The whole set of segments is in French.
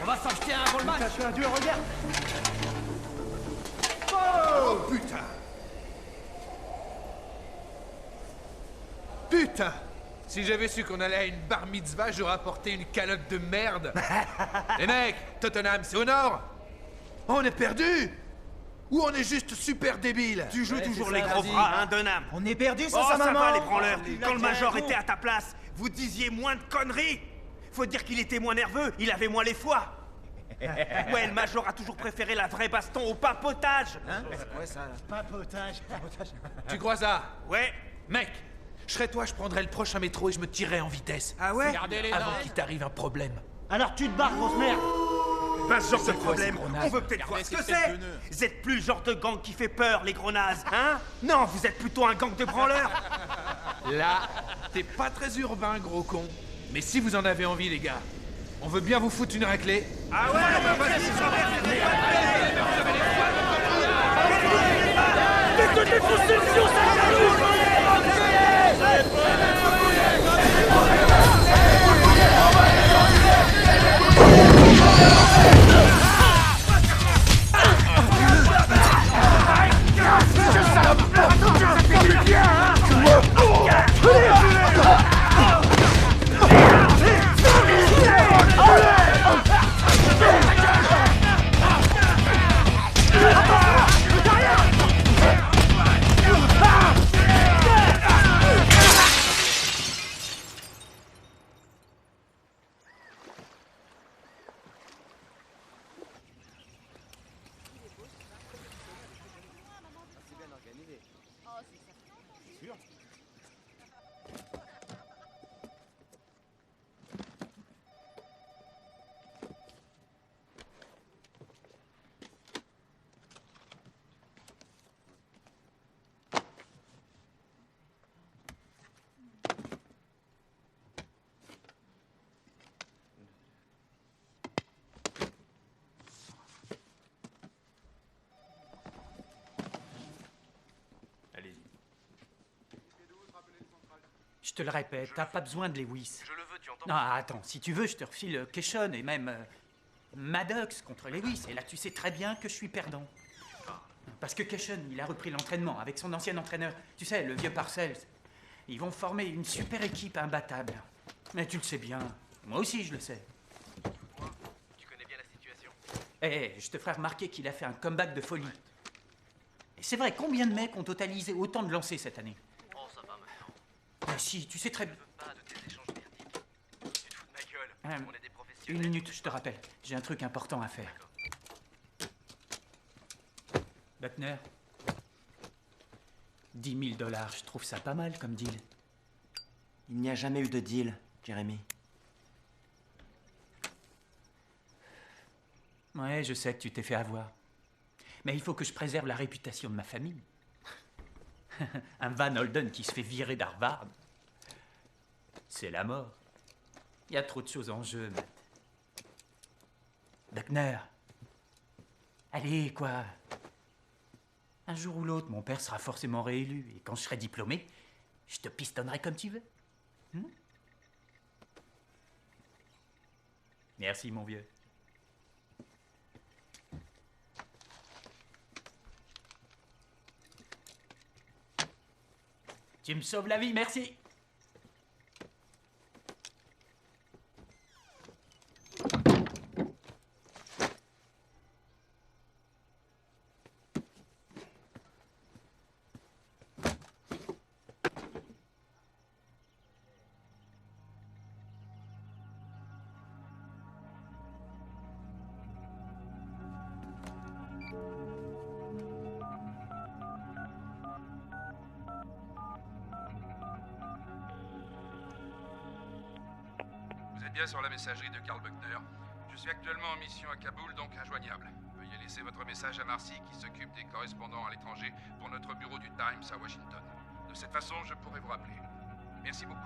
On va s'en jeter un avant le match. T'as fait un dur, regarde. Oh putain! Putain! Si j'avais su qu'on allait à une bar mitzvah, j'aurais apporté une calotte de merde. Les mecs, Tottenham, c'est au nord? On est perdu? Ou on est juste super débiles? Tu joues toujours c'est les ça, gros vas-y. bras, hein, Dunham? On est perdu, Oh, sa ça maman. va, les branleurs. Il a Quand le fait un major con. était à ta place, vous disiez moins de conneries. Faut dire qu'il était moins nerveux, il avait moins les foies. Ouais, le major a toujours préféré la vraie baston au papotage. Hein? Ouais, ça. Papotage. Tu crois ça? Ouais. Mec, je serais toi, je prendrais le prochain métro et je me tirerais en vitesse. Ah ouais? Avant qu'il t'arrive un problème. Alors tu te barres, grosse merde. Pas ce genre de quoi, problème. ces gros nazes? On veut peut-être voir ce que c'est. Vous êtes plus le genre de gang qui fait peur, les gros nazes, hein? Non, vous êtes plutôt un gang de branleurs. Là, t'es pas très urbain, gros con. Mais si vous en avez envie, les gars, on veut bien vous foutre une raclée. Ah ouais, bah vas-y, Je te le répète, t'as pas besoin de Lewis. Je le veux, tu entends? Non, attends, si tu veux, je te refile Keshon et même Maddox contre Lewis. Et là, tu sais très bien que je suis perdant. Parce que Keshon, il a repris l'entraînement avec son ancien entraîneur. Tu sais, le vieux Parcells. Ils vont former une super équipe imbattable. Mais tu le sais bien. Moi aussi, je le sais. Tu connais bien la situation. Je te ferai remarquer qu'il a fait un comeback de folie. Et c'est vrai, combien de mecs ont totalisé autant de lancers cette année? Oh, ça va maintenant. Mais si, tu sais très bien. Je veux pas de tes échanges merdiques. Tu te fous de ma gueule. On est des Une professionnels. minute, je te rappelle. J'ai un truc important à faire. Buckner, 10 000 $, je trouve ça pas mal comme deal. Il n'y a jamais eu de deal, Jérémy. Ouais, je sais que tu t'es fait avoir. Mais il faut que je préserve la réputation de ma famille. Un Van Holden qui se fait virer d'Harvard, c'est la mort. Il y a trop de choses en jeu, Matt. Buckner, allez, quoi. Un jour ou l'autre, mon père sera forcément réélu. Et quand je serai diplômé, je te pistonnerai comme tu veux. Merci, mon vieux. Tu me sauves la vie, merci. êtes bien sur la messagerie de Karl Buckner. Je suis actuellement en mission à Kaboul, donc injoignable. Veuillez laisser votre message à Marcy, qui s'occupe des correspondants à l'étranger pour notre bureau du Times à Washington. De cette façon, je pourrai vous rappeler. Merci beaucoup.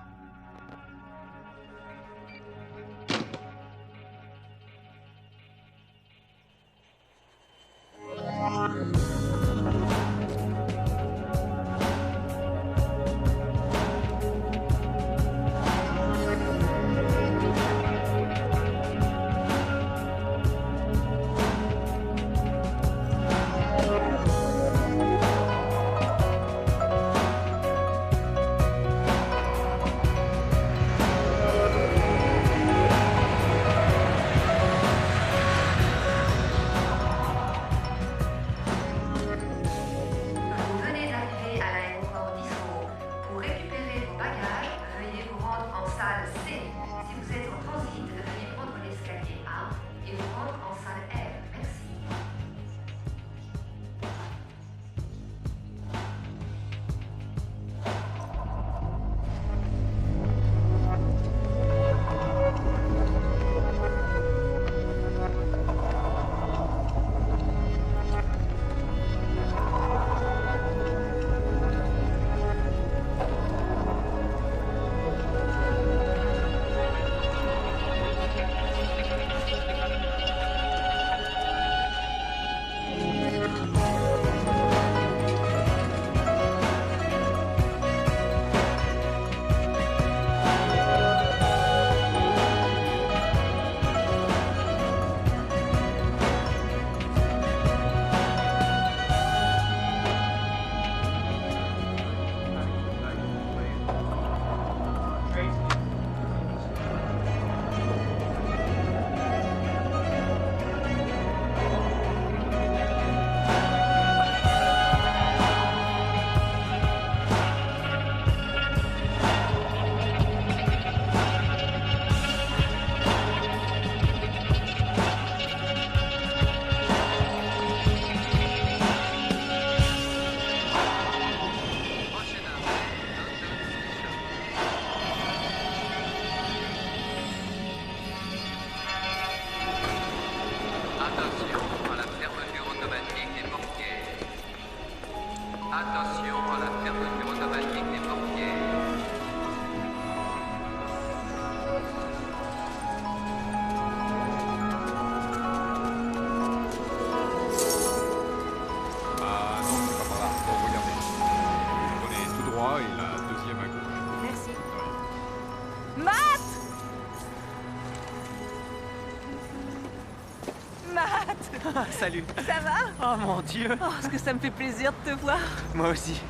Salut. Ça va? Oh mon Dieu. Oh, est-ce que ça me fait plaisir de te voir? Moi aussi.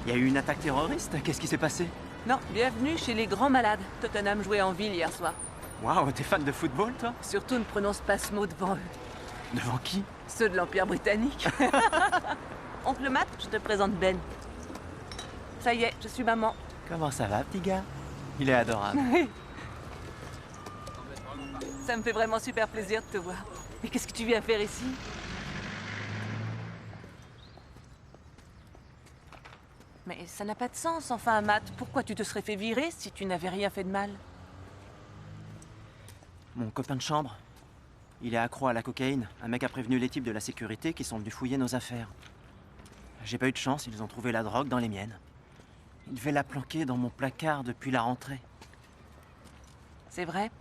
Il y a eu une attaque terroriste? Qu'est-ce qui s'est passé? Non, bienvenue chez les grands malades. Tottenham jouait en ville hier soir. Waouh, t'es fan de football, toi? Surtout ne prononce pas ce mot devant eux. Devant qui? Ceux de l'Empire britannique. Oncle Matt, je te présente Ben. Ça y est, je suis maman. Comment ça va, petit gars? Il est adorable. Oui. Ça me fait vraiment super plaisir de te voir. Mais qu'est-ce que tu viens faire ici? Mais ça n'a pas de sens, enfin, Matt. Pourquoi tu te serais fait virer si tu n'avais rien fait de mal? Mon copain de chambre. Il est accro à la cocaïne. Un mec a prévenu les types de la sécurité qui sont venus fouiller nos affaires. J'ai pas eu de chance, ils ont trouvé la drogue dans les miennes. Ils devaient la planquer dans mon placard depuis la rentrée. C'est vrai?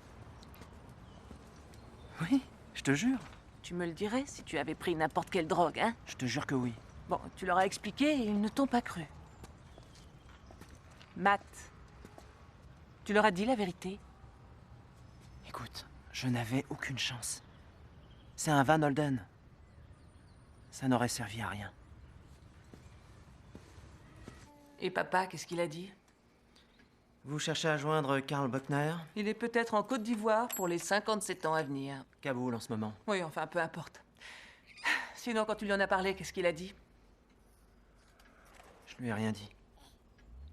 Oui, je te jure. Tu me le dirais si tu avais pris n'importe quelle drogue, hein? Je te jure que oui. Bon, tu leur as expliqué et ils ne t'ont pas cru. Matt, tu leur as dit la vérité? Écoute, je n'avais aucune chance. C'est un Van Holden. Ça n'aurait servi à rien. Et papa, qu'est-ce qu'il a dit? Vous cherchez à joindre Karl Buckner? Il est peut-être en Côte d'Ivoire pour les 57 ans à venir. Kaboul en ce moment. Oui, enfin, peu importe. Sinon, quand tu lui en as parlé, qu'est-ce qu'il a dit? Je lui ai rien dit.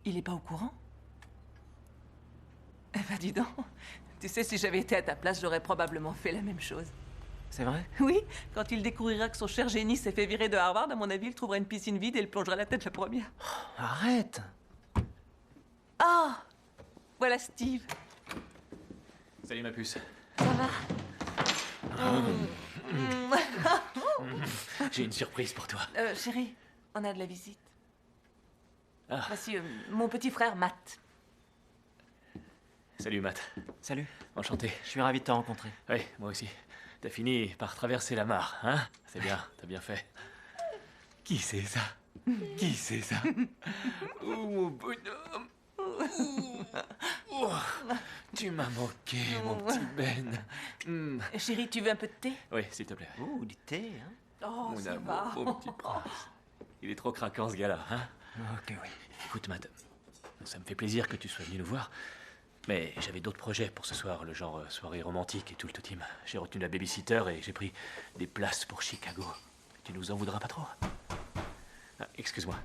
Il est pas au courant? Eh ben, dis donc. Tu sais, si j'avais été à ta place, j'aurais probablement fait la même chose. C'est vrai? Oui, quand il découvrira que son cher génie s'est fait virer de Harvard, à mon avis, il trouvera une piscine vide et il plongera la tête la première. Oh, arrête! Ah! Voilà Steve. Salut ma puce. Ça va? J'ai une surprise pour toi. Chérie, on a de la visite. Ah. Voici mon petit frère Matt. Salut Matt. Salut, Enchanté. je suis ravi de te rencontrer. Oui, moi aussi. T'as fini par traverser la mare, hein? C'est bien, t'as bien fait. Qui c'est ça? Qui c'est ça? Oh mon bonhomme. Oh, tu m'as manqué, mon petit Ben. Chérie, tu veux un peu de thé? Oui, s'il te plaît. Oh, du thé, hein? Oh, Mon ça amour, va. mon petit prince. Il est trop craquant ce gars-là, hein? Ok, oui. Écoute, Matt, ça me fait plaisir que tu sois venu nous voir, mais j'avais d'autres projets pour ce soir, le genre soirée romantique et tout le team. J'ai retenu la babysitter et j'ai pris des places pour Chicago. Tu nous en voudras pas trop? Ah, excuse-moi.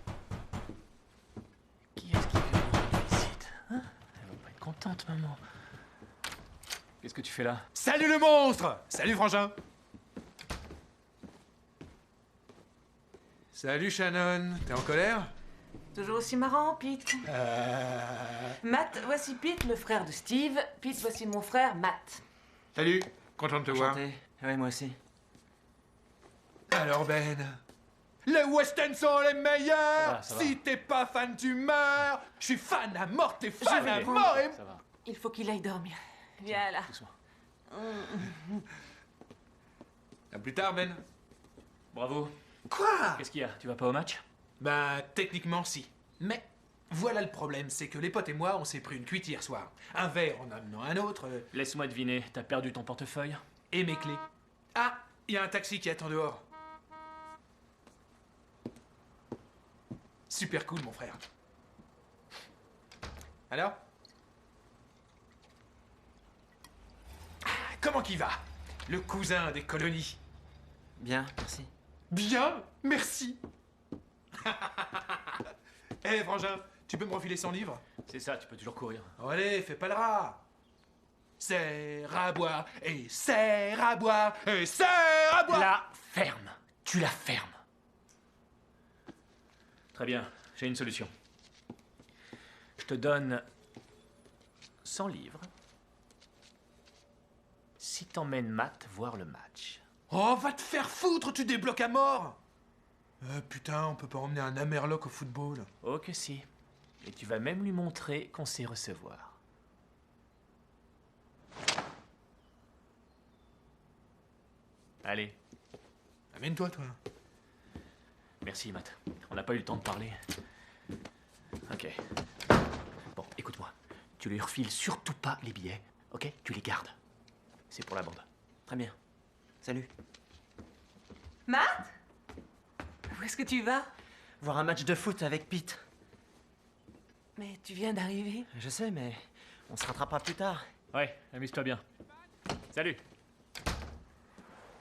Qui est-ce qui veut nous rendre visite? Hein? Elle va pas être contente, maman. Qu'est-ce que tu fais là? Salut le monstre! Salut Frangin! Salut Shannon, t'es en colère? Toujours aussi marrant, Pete. Matt, voici Pete, le frère de Steve. Pete, voici mon frère Matt. Salut, content de te voir. Enchanté. Ouais, moi aussi. Alors Ben, les westerns sont les meilleurs. Ça va. Si t'es pas fan, tu meurs. Je suis fan à mort, t'es fan à mort. Et... Ça va, Il faut qu'il aille dormir. Viens là. doucement. À plus tard Ben. Bravo. Quoi? Qu'est-ce qu'il y a? Tu vas pas au match? Bah techniquement si. Mais voilà le problème, c'est que les potes et moi, on s'est pris une cuite hier soir. Un verre en amenant un autre, Laisse-moi deviner, t'as perdu ton portefeuille? et mes clés. Ah, il y a un taxi qui attend dehors. Super cool mon frère. Alors? Comment qu'il va? Le cousin des colonies. Bien, merci. Bien, merci. Eh Frangin, tu peux me refiler 100 livres? C'est ça, tu peux toujours courir. Oh, allez, fais pas le rat. Serre à boire, et serre à boire, et serre à boire. La ferme. Tu la fermes. Très bien, j'ai une solution. Je te donne 100 livres si t'emmènes Matt voir le match. Oh, va te faire foutre, tu débloques à mort. Putain, on peut pas emmener un Amerloc au football. Oh que si. Et tu vas même lui montrer qu'on sait recevoir. Allez, Amène-toi, toi. merci Matt. On n'a pas eu le temps de parler. Ok. Bon, écoute-moi. Tu lui refiles surtout pas les billets, ok? Tu les gardes. C'est pour la bande. Très bien. Salut. Matt? Où est-ce que tu vas? Voir un match de foot avec Pete. Mais tu viens d'arriver. Je sais, mais on se rattrapera plus tard. Ouais, amuse-toi bien. Salut.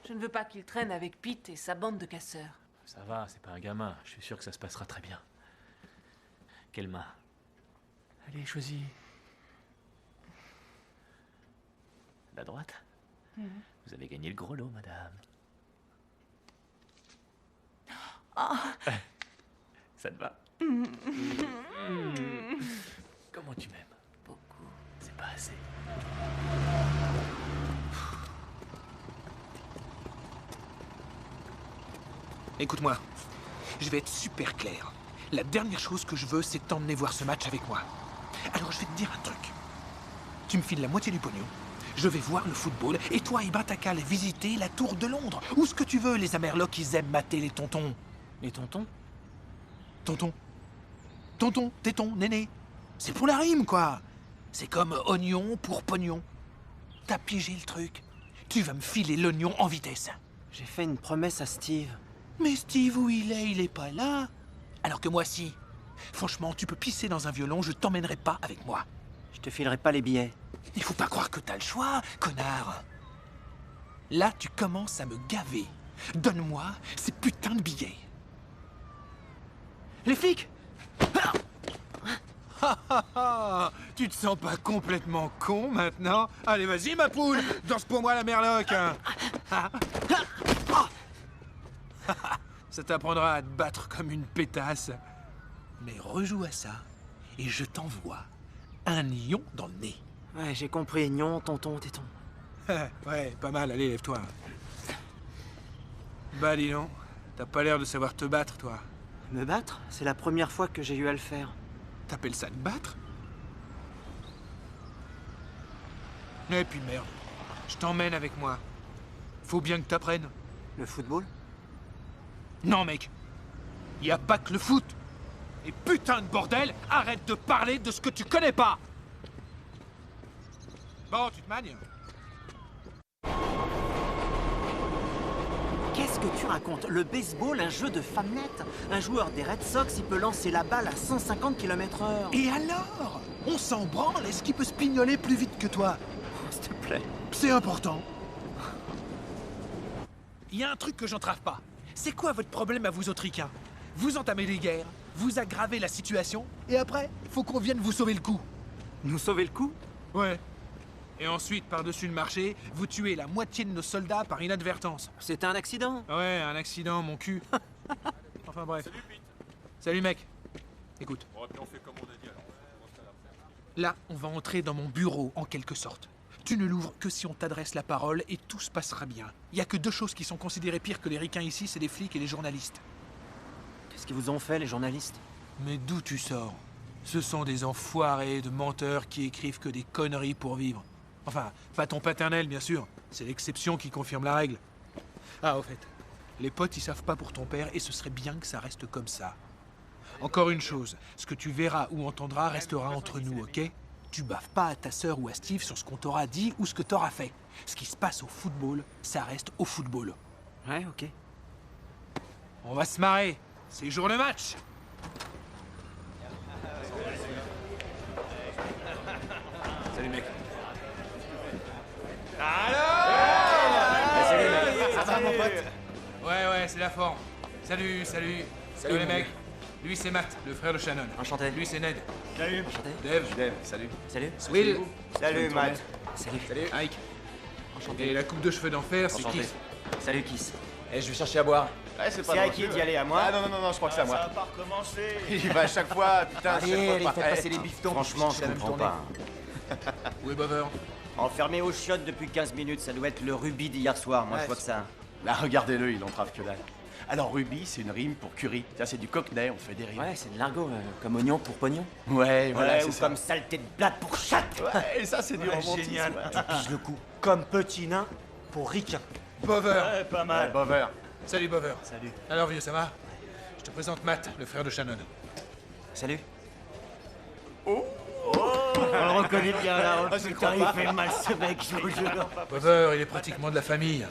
Je ne veux pas qu'il traîne avec Pete et sa bande de casseurs. Ça va, c'est pas un gamin. Je suis sûr que ça se passera très bien. Quelle main? Allez, choisis. La droite? Vous avez gagné le gros lot, madame. Ça te va? Comment tu m'aimes? Beaucoup. C'est pas assez. Écoute-moi, je vais être super clair. La dernière chose que je veux, c'est t'emmener voir ce match avec moi. Alors je vais te dire un truc. Tu me files la moitié du pognon, je vais voir le football, et toi et ben t'as qu'à aller visiter la Tour de Londres. Ou ce que tu veux, les Amerlocs, ils aiment mater les tontons. Les tontons? Tonton. Tonton, téton, néné. C'est pour la rime, quoi. C'est comme oignon pour pognon. T'as piégé le truc. Tu vas me filer l'oignon en vitesse. J'ai fait une promesse à Steve. Mais Steve, où il est pas là. Alors que moi, si. Franchement, tu peux pisser dans un violon, je t'emmènerai pas avec moi. Je te filerai pas les billets. Il faut pas croire que t'as le choix, connard. Là, tu commences à me gaver. Donne-moi ces putains de billets. Les flics! Tu te sens pas complètement con maintenant? Allez, vas-y, ma poule, danse pour moi la merloc. Ça t'apprendra à te battre comme une pétasse. Mais rejoue à ça, et je t'envoie un lion dans le nez. Ouais, j'ai compris. Gnon, tonton, téton. Ouais, pas mal, allez, lève-toi. Bah dis donc, t'as pas l'air de savoir te battre, toi. Me battre? C'est la première fois que j'ai eu à le faire. T'appelles ça te battre? Et puis merde, je t'emmène avec moi. Faut bien que t'apprennes. Le football? Non mec, y a pas que le foot. Et putain de bordel, arrête de parler de ce que tu connais pas. Bon, tu te manies. Qu'est-ce que tu racontes? Le baseball, un jeu de femmelette? Un joueur des Red Sox, il peut lancer la balle à 150 km/h. Et alors? On s'en branle, est-ce qu'il peut se pignoler plus vite que toi? S'il te plaît. C'est important. Il y a un truc que j'entrave pas. C'est quoi votre problème à vous autres ricains? Vous entamez des guerres, vous aggravez la situation, et après, faut qu'on vienne vous sauver le coup. Nous sauver le coup? Ouais. Et ensuite, par-dessus le marché, vous tuez la moitié de nos soldats par inadvertance. C'était un accident. Ouais, un accident, mon cul. Enfin bref. Salut, Pete. Salut mec. Écoute. Bon, et puis on fait comme on a dit alors. Là, on va entrer dans mon bureau, en quelque sorte. Tu ne l'ouvres que si on t'adresse la parole et tout se passera bien. Il y a que deux choses qui sont considérées pires que les ricains ici, c'est les flics et les journalistes. Qu'est-ce qu'ils vous ont fait, les journalistes? Mais d'où tu sors? Ce sont des enfoirés de menteurs qui écrivent que des conneries pour vivre. Enfin, pas ton paternel, bien sûr. C'est l'exception qui confirme la règle. Ah, au fait, les potes, ils savent pas pour ton père et ce serait bien que ça reste comme ça. Encore une chose, ce que tu verras ou entendras restera entre nous, ok? Tu baffes pas à ta sœur ou à Steve sur ce qu'on t'aura dit ou ce que t'auras fait. Ce qui se passe au football, ça reste au football. Ouais, ok. On va se marrer. C'est jour de match. Salut, mec. Ça va, mon pote? Ouais, c'est la forme. Salut. Salut les mecs. Lui, c'est Matt, le frère de Shannon. Enchanté. Lui, c'est Ned. Salut. Enchanté. Dave. Salut. Salut. Will. Salut, Matt. Salut. Ike. Enchanté. Et la coupe de cheveux d'enfer, c'est Enchanté. qui? Salut, Kiss. Eh, je vais chercher à boire. Ouais, c'est pas C'est à loin. qui d'y aller, à moi? Ah non, je crois que c'est à Ça va moi. pas recommencer. Il va à chaque fois, putain, Allez, chaque fois. faites passer les bifetons. Franchement, je la même comprends journée. pas. Où est Bover? Enfermé aux chiottes depuis 15 minutes, ça doit être le rubis d'hier soir, moi Ouais, je vois que ça. Là, regardez-le, il entrave que dalle. Alors, Ruby, c'est une rime pour curry. Tiens, c'est du cockney, on fait des rimes. Ouais, c'est de l'argot, comme oignon pour pognon. Ouais, voilà, Ouais, c'est ou ça. comme saleté de blatte pour chatte. Ouais, et ça, c'est du romantisme. génial. Ouais. Pige le coup. Comme petit nain pour ricain. Bover. Ouais, pas Ouais, mal. Bover. Salut Bover. Salut. Alors vieux, ça va? Je te présente Matt, le frère de Shannon. Salut. On le reconnaît bien là. Ah, je Putain, crois il pas. fait mal ce mec, je vous jure. Bover, il est pratiquement de la famille.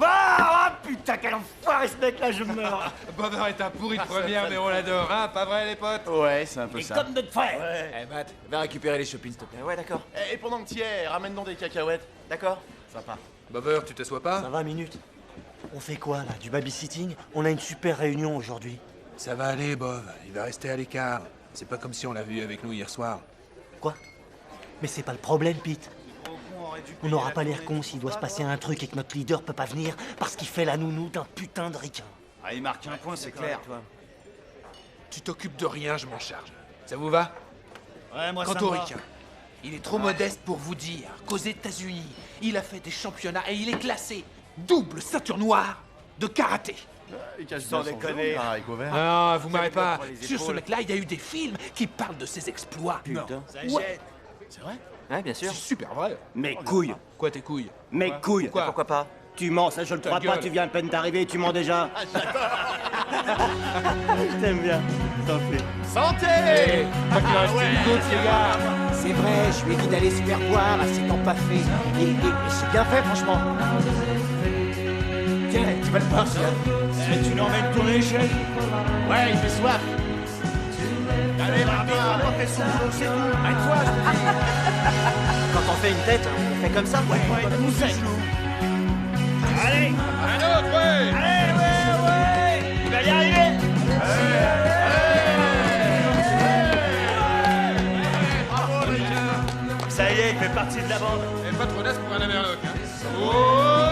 Ah, putain, quel enfoiré ce mec là, je meurs. Bover est un pourri de première, mais on l'adore, hein? Pas vrai, les potes? Ouais, c'est un peu Et ça. comme notre frère. Eh, Matt, va récupérer les shoppings, s'il te plaît. Ouais, d'accord. Et pendant que t'y es, ramène donc des cacahuètes. D'accord? Sympa. Bover, tu t'assois pas? 20 minutes. On fait quoi là? Du babysitting? On a une super réunion aujourd'hui. Ça va aller, Bob. Il va rester à l'écart. C'est pas comme si on l'a vu avec nous hier soir. Quoi? Mais c'est pas le problème, Pete. On n'aura pas l'air con s'il doit se passer un truc et que notre leader peut pas venir parce qu'il fait la nounou d'un putain de ricain. Ah, il marque un point, c'est clair. Tu t'occupes de rien, je m'en charge. Ça vous va? Ouais, moi Quant au ricain, il est trop modeste pour vous dire qu'aux États-Unis, il a fait des championnats et il est classé double ceinture noire de karaté. Il cache Sans bien son déconner. jeu, là, avec Bover. Ah, vous m'arrêtez pas. pour les Sur ce épaules. mec-là, il y a eu des films qui parlent de ses exploits. Putain. Ouais, C'est vrai? Ouais, bien sûr. c'est super vrai. Mes couilles. Quoi, tes couilles? Mes couilles. Pourquoi? Pourquoi pas? Tu mens, ça je le crois pas, gueule. tu viens à peine d'arriver, tu mens déjà. Je t'aime bien. T'en fais. Santé! Pas qu'il reste une goutte, les gars. C'est vrai, je lui ai dit d'aller se faire boire, elle s'est pas fait. Et c'est bien fait, franchement. Tiens, tu vas le voir, ça. Tu l'emmènes tourner, chérie? Ouais, il fait soif. Allez, va, apportez son boulot, c'est tout. Arrête-toi, Quand on fait une tête, on fait comme ça. ouais, nous sait. Allez, Un autre, ouais. ouais. Il va y arriver. Ça y est, il fait partie de la bande. Et pas trop d'as pour un Amerloc, hein.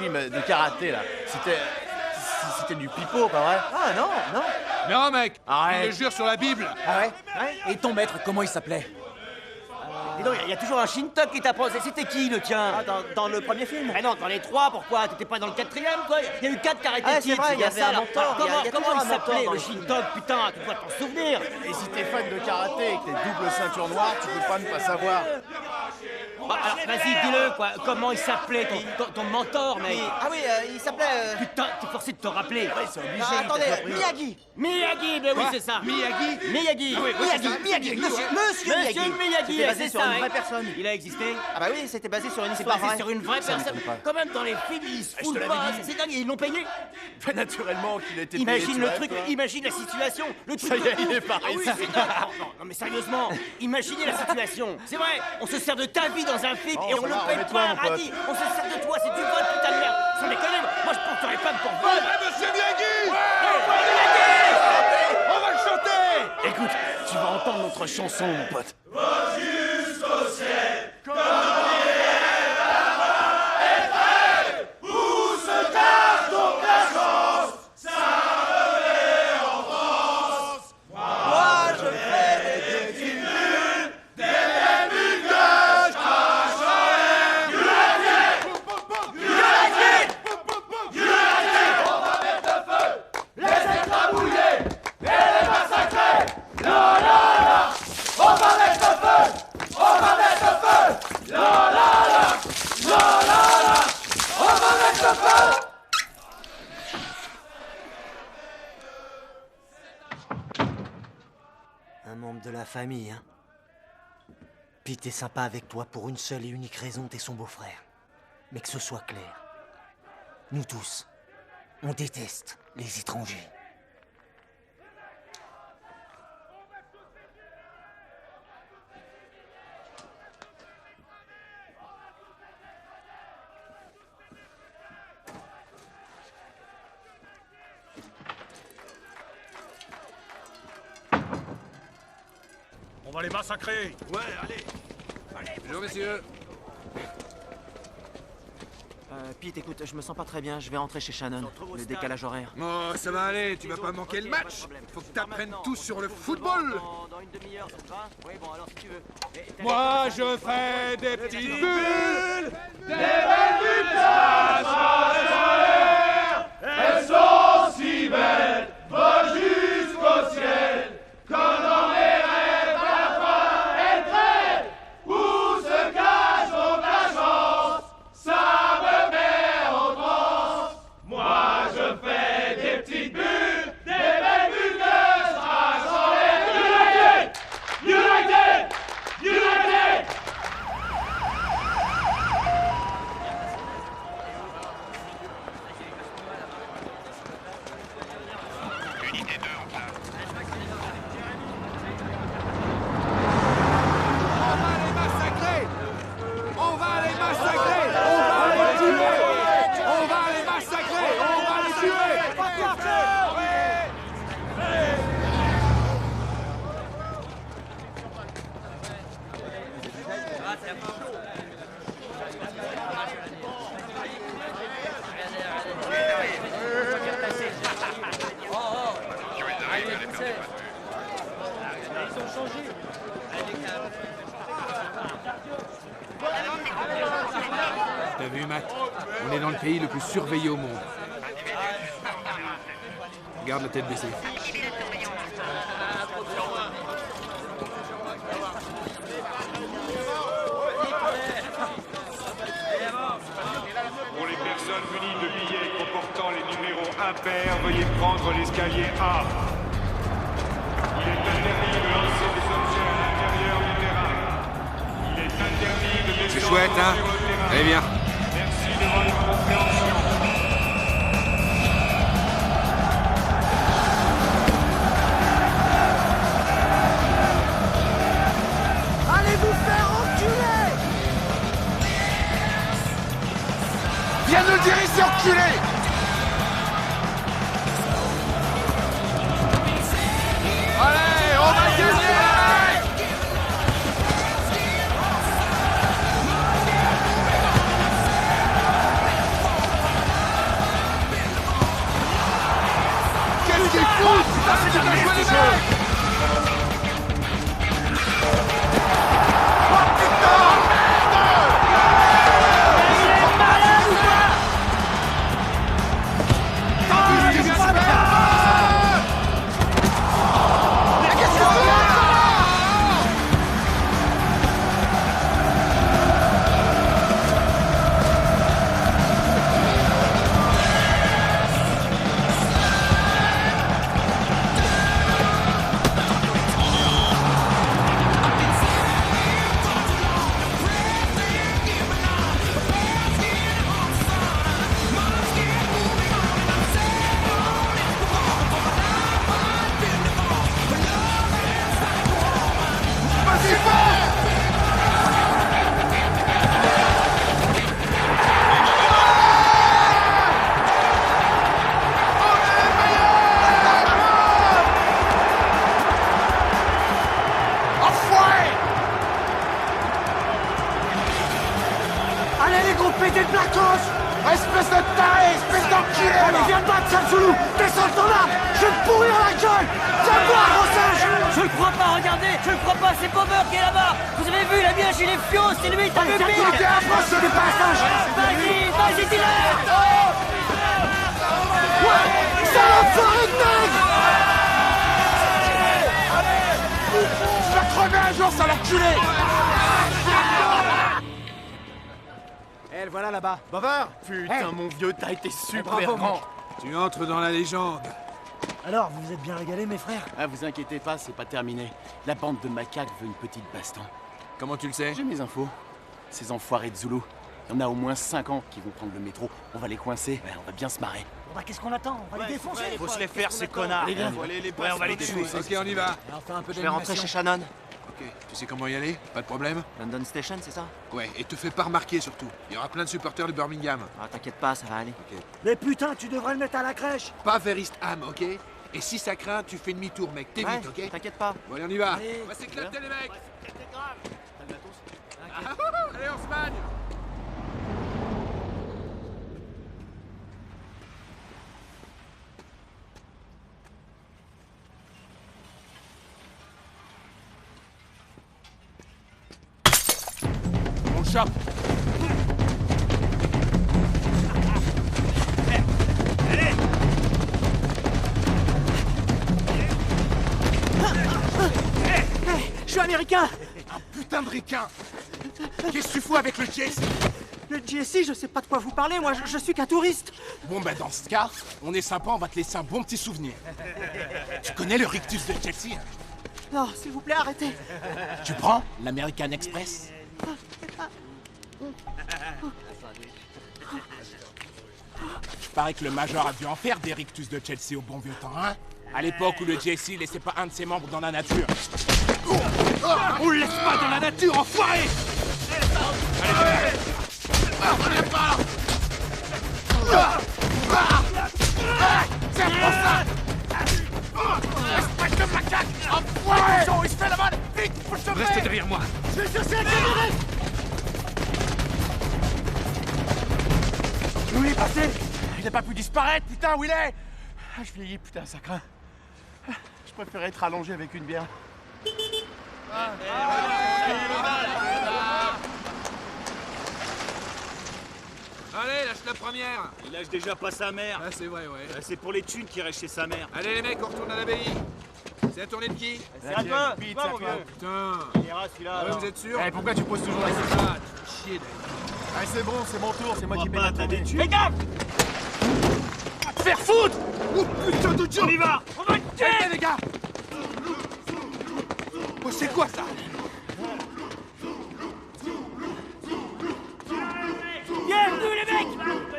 film de karaté, là. C'était du pipeau, pas vrai? Ah non, non. Non, mec! Arrête. Il le jure sur la Bible! Ah ouais? Et ton maître, comment il s'appelait? Dis donc, il y a toujours un Shintok qui t'apprend. C'était qui, le tien? Ah, dans le premier film? Ah non, dans les 3, pourquoi? T'étais pas dans le 4e, quoi? Il y a eu 4 karaté Ah, kids, c'est vrai, il y avait ça, un là. mentor, il y a Comment toujours il un mentor s'appelait, dans le le film. Shintok? Putain, tu dois t'en souvenir. Et si t'es fan de karaté et que t'es double ceinture noire, tu peux pas ne pas savoir. Bah, alors, vas-y, dis-le, quoi. Comment il s'appelait, ton mentor, mec? Ah oui, il s'appelait... Putain, t'es forcé de te rappeler. Ouais, c'est obligé. Ah, attendez, Miyagi. Miyagi, ben oui, c'est ça. Miyagi? Miyagi. Miyagi, monsieur Miyagi, C'était basé c'est sur ça, une vraie hein. personne. Il a existé? Ah bah oui, c'était basé sur une C'est histoire basé vraie. sur une vraie personne. m'étonne pas. Quand même, dans les films, ils se foutent pas. C'est dingue, ils l'ont payé. Pas naturellement qu'il était payé, Imagine tu le rêves, truc, toi. imagine la situation. Le truc Ça y est, de il ouf. est pareil, Ah oui, ça. c'est dingue. Non, mais sérieusement, imaginez la situation. C'est vrai, on se sert de ta vie dans un film et ça on le va, paye remets-toi, pas mon un pote. radis. On se sert de toi, c'est du vol, putain de merde. Sans déconner, moi je porterai pas pour vol. Monsieur Miyagi! On va le chanter! Écoute, tu vas entendre notre chanson, mon pote. Un membre de la famille, hein. Pete est sympa avec toi pour une seule et unique raison, t'es son beau-frère. Mais que ce soit clair. Nous tous, on déteste les étrangers. On va les massacrer. Ouais, allez. Bonjour, messieurs. Pete, écoute, je me sens pas très bien, je vais rentrer chez Shannon. Le décalage horaire. Oh, ça va aller, tu vas pas manquer le match. Faut que t'apprennes tout sur le football. Dans une demi-heure, ça te va? Oui, bon, alors si tu veux. Moi, je fais des petites bulles. On va les massacrer. On va les tuer. On va les massacrer. On va les tuer. T'as vu, Matt? On est dans le pays le plus surveillé au monde. Garde la tête baissée. Pour les personnes munies de billets comportant les numéros impairs, veuillez prendre l'escalier A. Il est interdit de lancer des objets à l'intérieur du terrain. Il est interdit de C'est descendre chouette, hein? sur le terrain. Allez, viens. Merci de votre compréhension. Allez vous faire enculer! Viens nous le dire ici, enculé! Allez, on va gagner! Arrêtez de blacos! Espèce de taré! Espèce d'enculé! Allez, viens te battre, sale Zoulou! Descends de ton arme! Je vais te pourrir la gueule! Viens voir, gros singe! Je le crois pas, regardez! Je le crois pas, c'est Bobber qui est là-bas! Vous avez vu, il a mis un gilet fio, c'est lui, t'as vu? T'es un France, t'es pas un singe! Vas-y, dis-le! Ouais! Salope forêt de nègre! Je vais crever un jour, sale enculé! Eh, le voilà là-bas. Bavard. Putain, mon vieux, t'as été super grand. Tu entres dans la légende. Alors, vous vous êtes bien régalés, mes frères? Ah, vous inquiétez pas, c'est pas terminé. La bande de macaques veut une petite baston. Comment tu le sais? J'ai mes infos. Ces enfoirés de Zoulou. Il y en a au moins 50 qui vont prendre le métro. On va les coincer. Ouais, on va bien se marrer. Bon bah, qu'est-ce qu'on attend? On va les défoncer! Faut se les faire, ces connards! Allez, viens. Ouais, on va les tuer! Ok, on y va. Je vais rentrer chez Shannon. Ok, tu sais comment y aller? Pas de problème? London Station, c'est ça? Ouais, et te fais pas remarquer surtout. Il y aura plein de supporters de Birmingham. Ah, t'inquiète pas, ça va aller. Ok. Mais putain, tu devrais le mettre à la crèche! Pas vers East Ham, ok? Et si ça craint, tu fais demi-tour, mec. T'évites, ok? T'inquiète pas. Bon, allez, on y va. Allez. On va s'éclater, les mecs. Allez, on se magne. On le chope. Je suis américain! Putain de ricain. Qu'est-ce que tu fous avec le Jesse? Le GSI, je sais pas de quoi vous parlez, moi je suis qu'un touriste! Bon, bah dans ce cas, on est sympa, on va te laisser un bon petit souvenir. Tu connais le rictus de Chelsea? Non, s'il vous plaît, arrêtez! Tu prends l'American Express? Il paraît que le Major a dû en faire des rictus de Chelsea au bon vieux temps, hein? À l'époque où le Jesse laissait pas un de ses membres dans la nature. On le laisse pas dans la nature, enfoiré! C'est pour ça! Espèce de macaque! Enfoiré! Il se fait la balle! Vite, faut le sauver! Restez derrière moi. Je vais chercher la camionette! Où il est passé? Il n'a pas pu disparaître, putain, où il est? Ah, je vieillis, putain, ça craint. Je préférais être allongé avec une bière. Allez, lâche la première. Il lâche déjà pas sa mère! Ah, c'est vrai, ouais. C'est pour les thunes qui restent chez sa mère! Allez, les mecs, on retourne à l'abbaye. C'est la tournée de qui? C'est un peu! Vite, Toi, ça mon va. vieux! Putain. Il ira celui-là! Ouais, alors. vous êtes sûr? Eh, pourquoi tu poses toujours la question? Ah, tu chier, d'ailleurs. Ah, c'est bon, c'est mon tour, c'est moi On qui va paye la pas, t'as des tournée. thunes! Fais gaffe! Te faire foutre! Oh putain de Dieu! On y va! On va te tuer! Eh, les gars! Oh, c'est quoi ça? Bienvenue les mecs!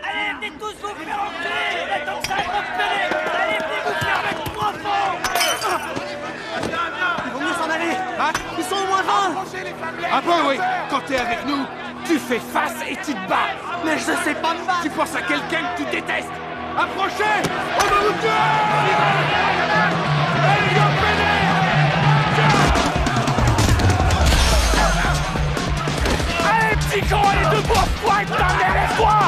Allez, venez tous vous faire enculer! Maintenant que ça va péter! Allez, venez vous faire mettre profond! Il vaut mieux s'en aller! Hein? Ils sont au moins 20! Un peu, oui. Quand t'es avec nous, tu fais face et tu te bats. Mais je sais pas me battre! Tu penses à quelqu'un que tu détestes. Approchez! On va vous tuer! Allez, viens, pédé! Allez, petit con, allez, debout, pointe, ta mère, lève-toi!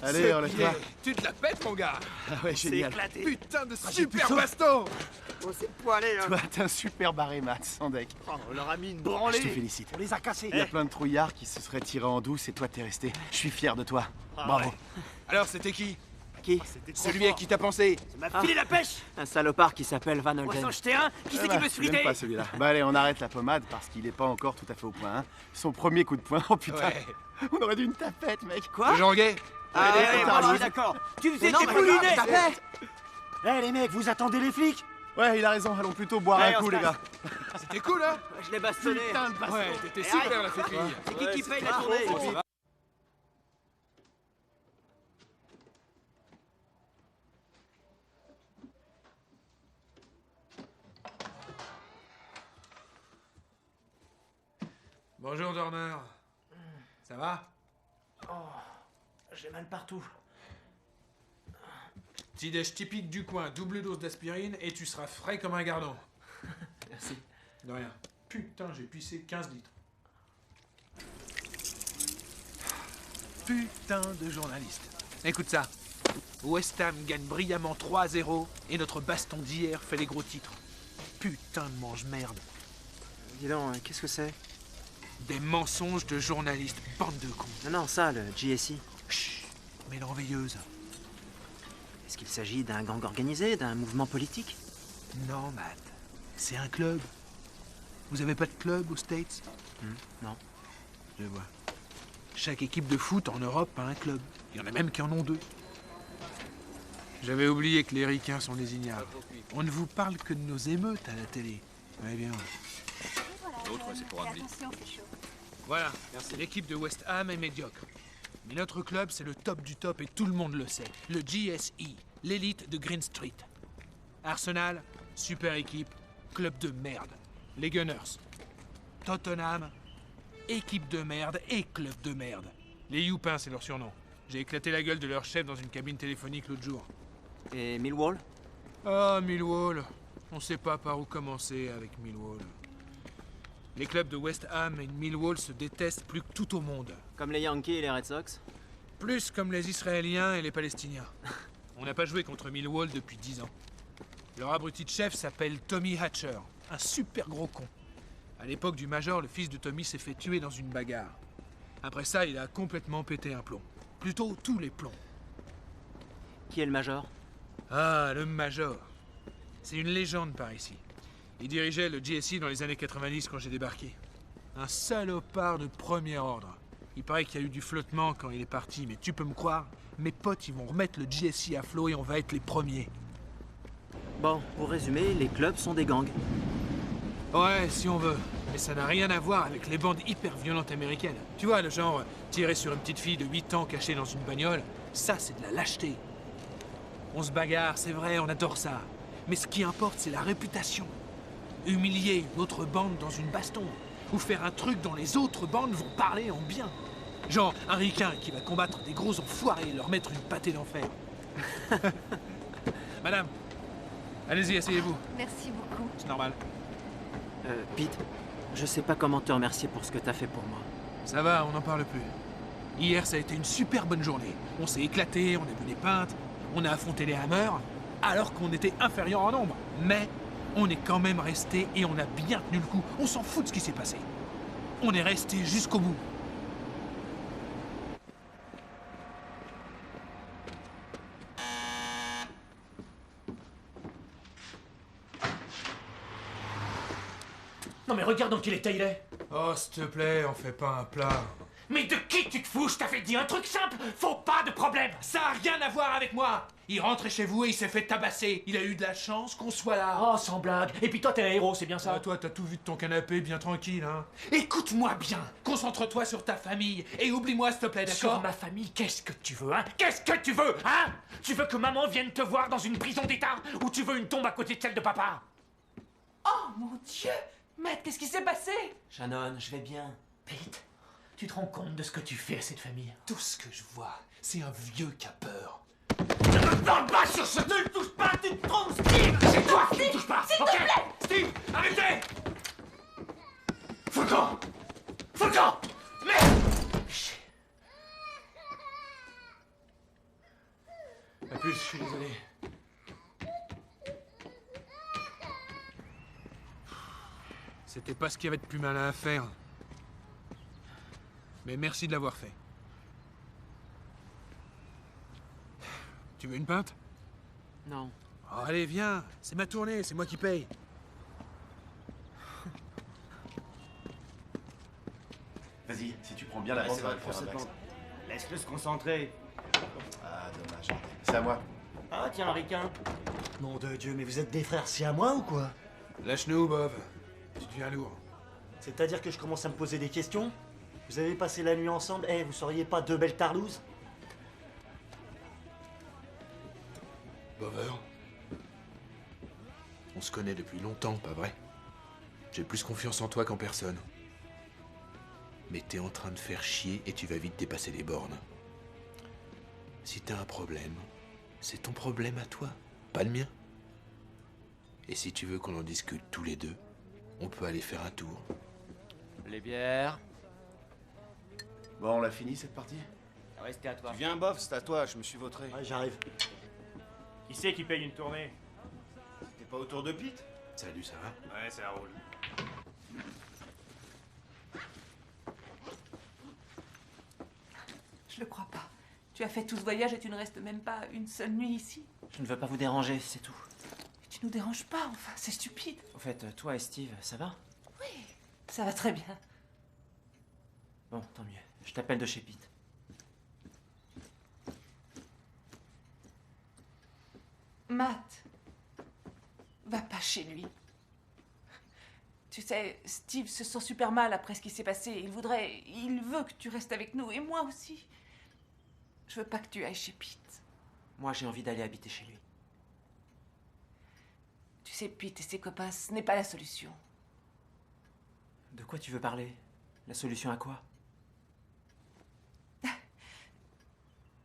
Allez, enlève-toi. Tu te la pètes, mon gars. Ah ouais, génial. éclaté. Putain de j'ai super plus baston. On s'est poilé, hein. Toi, t'es un super barré, Max, sans deck. Oh, on leur a mis une Je branlée. te félicite. On les a cassés. Il y a plein de trouillards qui se seraient tirés en douce et toi, t'es resté. Je suis fier de toi. Ah Bravo. ouais. Alors, c'était qui? Qui? C'était trop Celui à fort. qui t'as pensé? Ça m'a filé la pêche. Un salopard qui s'appelle Van On va Holden. s'en jeter un. Qui c'est qui peut se Je l'aime friter? pas celui-là. Bah allez, on arrête la pommade parce qu'il est pas encore tout à fait au point. Hein. Son premier coup de poing, oh putain. Ouais. On aurait dû une tapette, mec. Quoi? Jean Gay? Ah Ouais, ouais, t'as moi je raison. suis d'accord. Tu faisais non, tes mais moulinets. regarde, tapette. Eh les mecs, vous attendez les flics? Ouais, il a raison. Allons plutôt boire Allez, un on coup, se les gars. C'était cool, hein? Je l'ai bastonné. Putain, le baston. Ouais, t'étais Eh, super, aïe. la féfille. C'est qui paye la tournée? Bonjour, dormeur. Ça va? J'ai mal partout. Petit déj typique du coin, double dose d'aspirine et tu seras frais comme un gardon. Merci. De rien. Putain, j'ai pissé 15 litres. Putain de journaliste. Écoute ça. West Ham gagne brillamment 3-0 et notre baston d'hier fait les gros titres. Putain de mange-merde. Dis donc, qu'est-ce que c'est? Des mensonges de journalistes, bande de cons. Non, ça, le GSI. Chut, mélanveilleuse. Est-ce qu'il s'agit d'un gang organisé, d'un mouvement politique? Non, Matt. C'est un club. Vous avez pas de club aux States? Non. Je vois. Chaque équipe de foot en Europe a un club. Il y en a même qui en ont 2. J'avais oublié que les ricains sont désignables. On ne vous parle que de nos émeutes à la télé. Ouais, bien. L'autre, c'est pour Andy. Voilà, l'équipe de West Ham est médiocre. Mais notre club, c'est le top du top et tout le monde le sait. Le GSE, l'élite de Green Street. Arsenal, super équipe, club de merde. Les Gunners. Tottenham, équipe de merde et club de merde. Les Youpins, c'est leur surnom. J'ai éclaté la gueule de leur chef dans une cabine téléphonique l'autre jour. Et Millwall? Ah, Millwall. On sait pas par où commencer avec Millwall. Les clubs de West Ham et de Millwall se détestent plus que tout au monde. Comme les Yankees et les Red Sox? Plus comme les Israéliens et les Palestiniens. On n'a pas joué contre Millwall depuis 10 ans. Leur abruti de chef s'appelle Tommy Hatcher, un super gros con. À l'époque du Major, le fils de Tommy s'est fait tuer dans une bagarre. Après ça, il a complètement pété un plomb. Plutôt tous les plombs. Qui est le Major? Ah, le Major. C'est une légende par ici. Il dirigeait le GSI dans les années 90 quand j'ai débarqué. Un salopard de premier ordre. Il paraît qu'il y a eu du flottement quand il est parti, mais tu peux me croire, mes potes, ils vont remettre le GSI à flot et on va être les premiers. Bon, pour résumer, les clubs sont des gangs. Ouais, si on veut. Mais ça n'a rien à voir avec les bandes hyper violentes américaines. Tu vois, le genre tirer sur une petite fille de 8 ans cachée dans une bagnole, ça c'est de la lâcheté. On se bagarre, c'est vrai, on adore ça. Mais ce qui importe, c'est la réputation. Humilier une autre bande dans une baston. Ou faire un truc dont les autres bandes vont parler en bien. Genre un ricain qui va combattre des gros enfoirés et leur mettre une pâtée d'enfer. Madame, allez-y, asseyez-vous. Merci beaucoup. C'est normal. Pete, je sais pas comment te remercier pour ce que t'as fait pour moi. Ça va, on n'en parle plus. Hier, ça a été une super bonne journée. On s'est éclaté, on a bu des pintes, on a affronté les Hammers, alors qu'on était inférieur en nombre. Mais on est quand même resté et on a bien tenu le coup. On s'en fout de ce qui s'est passé. On est resté jusqu'au bout. Non mais regarde dans quel état il est. Oh, s'il te plaît, on fait pas un plat. Mais de qui tu te fous? Je t'avais dit un truc simple. Faut pas de problème. Ça a rien à voir avec moi. Il rentrait chez vous et il s'est fait tabasser. Il a eu de la chance qu'on soit là. Oh, sans blague. Et puis toi, t'es un héros, c'est bien ça? Ah, toi, t'as tout vu de ton canapé, bien tranquille, hein. Écoute-moi bien. Concentre-toi sur ta famille et oublie-moi, s'il te plaît, Sur d'accord? ma famille, qu'est-ce que tu veux, hein? Qu'est-ce que tu veux, hein? Tu veux que maman vienne te voir dans une prison d'état? Ou tu veux une tombe à côté de celle de papa? Oh mon Dieu! Matt, qu'est-ce qui s'est passé? Shannon, je vais bien. Pete, tu te rends compte de ce que tu fais à cette famille? Tout ce que je vois, c'est un vieux qui a peur. Ne me parle pas sur ce... Ne le touche pas, tu te trompes, Steve! C'est toi qui ne touche pas, s'il te ok? plaît. Steve, arrêtez! Faucon! Faucon! Mais... C'était pas ce qu'il y avait de plus malin à faire. Mais merci de l'avoir fait. Tu veux une pinte? Non. Oh, allez, viens. C'est ma tournée, c'est moi qui paye. Vas-y, si tu prends bien la Ouais, bande, c'est ça va vrai, le faire un prends max. Laisse-le se concentrer. Ah, dommage. C'est à moi. Ah, tiens, Ricain. Nom de Dieu, mais vous êtes des frères siamois ou quoi? Lâche-nous, Bob. Tu deviens lourd. C'est-à-dire que je commence à me poser des questions? Vous avez passé la nuit ensemble, vous seriez pas deux belles tarlouses? Bover. On se connaît depuis longtemps, pas vrai? J'ai plus confiance en toi qu'en personne. Mais t'es en train de faire chier et tu vas vite dépasser les bornes. Si t'as un problème, c'est ton problème à toi, pas le mien. Et si tu veux qu'on en discute tous les deux, on peut aller faire un tour. Les bières. Bon, on l'a fini cette partie? Ouais, c'était à toi. Tu viens, Bob, c'est à toi, je me suis vautré. Ouais, j'arrive. Qui c'est qui paye une tournée? T'es pas autour de Pete? Salut, ça va? Ouais, ça roule. Je le crois pas. Tu as fait tout ce voyage et tu ne restes même pas une seule nuit ici? Je ne veux pas vous déranger, c'est tout. Tu nous déranges pas, enfin, c'est stupide. Au fait, toi et Steve, ça va? Ça va très bien. Bon, tant mieux. Je t'appelle de chez Pete. Matt, va pas chez lui. Tu sais, Steve se sent super mal après ce qui s'est passé. Il veut que tu restes avec nous, et moi aussi. Je veux pas que tu ailles chez Pete. Moi, j'ai envie d'aller habiter chez lui. Tu sais, Pete et ses copains, ce n'est pas la solution. De quoi tu veux parler? La solution à quoi?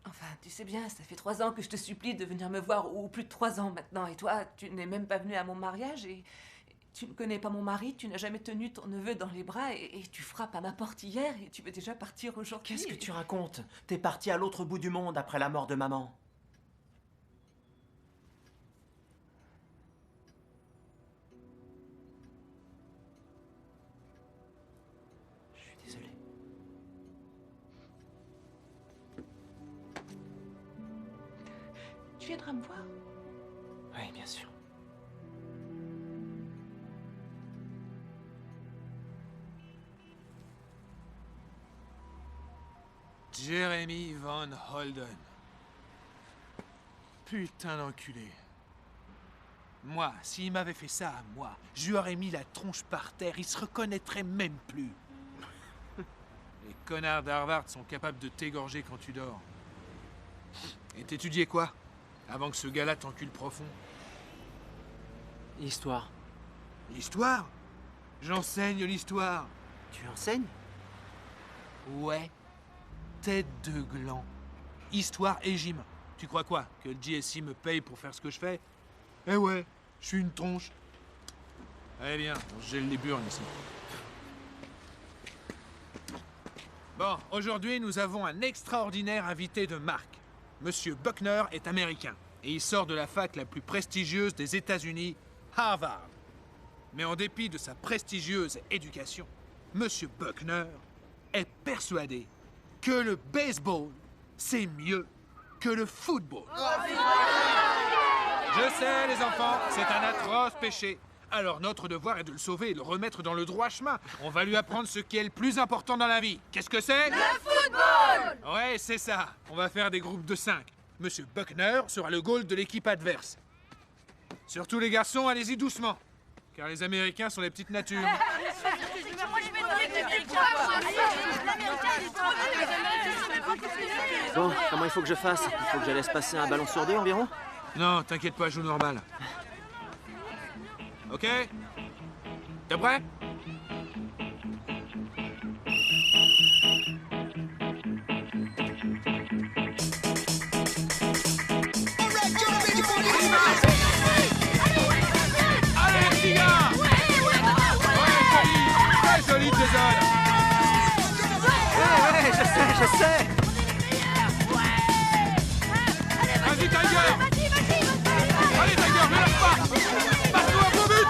Enfin, tu sais bien, ça fait 3 ans que je te supplie de venir me voir, ou plus de 3 ans maintenant. Et toi, tu n'es même pas venu à mon mariage, et tu ne connais pas mon mari, tu n'as jamais tenu ton neveu dans les bras, et tu frappes à ma porte hier, et tu veux déjà partir aujourd'hui. Qu'est-ce que tu racontes? T'es parti à l'autre bout du monde après la mort de maman. Je suis désolé. Tu viendras me voir? Oui, bien sûr. Jeremy Van Holden. Putain d'enculé. Moi, s'il m'avait fait ça à moi, je lui aurais mis la tronche par terre, il se reconnaîtrait même plus. Les connards d'Harvard sont capables de t'égorger quand tu dors. Et t'étudiais quoi? Avant que ce gars-là t'encule profond. Histoire. L'histoire? J'enseigne l'histoire. Tu enseignes? Ouais. Tête de gland. Histoire et gym. Tu crois quoi? Que le GSI me paye pour faire ce que je fais? Eh ouais, je suis une tronche. Allez bien, on gèle les burnes ici. Bon, aujourd'hui nous avons un extraordinaire invité de marque. Monsieur Buckner est américain et il sort de la fac la plus prestigieuse des États-Unis, Harvard. Mais en dépit de sa prestigieuse éducation, Monsieur Buckner est persuadé que le baseball, c'est mieux que le football. Je sais, les enfants, c'est un atroce péché. Alors notre devoir est de le sauver et de le remettre dans le droit chemin. On va lui apprendre ce qui est le plus important dans la vie. Qu'est-ce que c'est? Le football! Ouais, c'est ça. On va faire des groupes de 5. Monsieur Buckner sera le goal de l'équipe adverse. Surtout les garçons, allez-y doucement. Car les Américains sont les petites natures. Bon, comment il faut que je fasse? Il faut que je laisse passer un ballon sur 2 environ? Non, t'inquiète pas, joue normal. Ok? T'es prêt? Allez, petit gars! Très solide, Jason! Ouais, je sais! Vas-y, Tiger! Allez, Tiger, ne lâche pas! Passe-nous un beau but!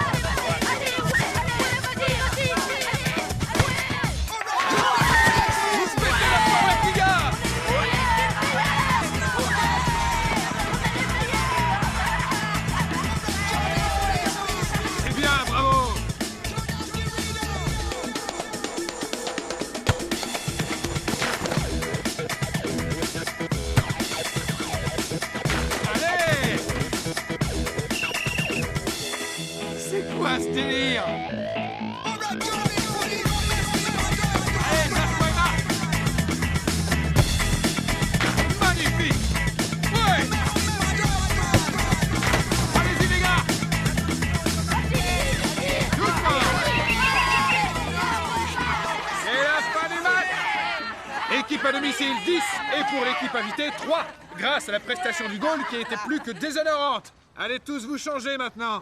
pas de missiles, 10. Et pour l'équipe invitée, 3. Grâce à la prestation du goal qui était plus que déshonorante. Allez tous vous changer maintenant.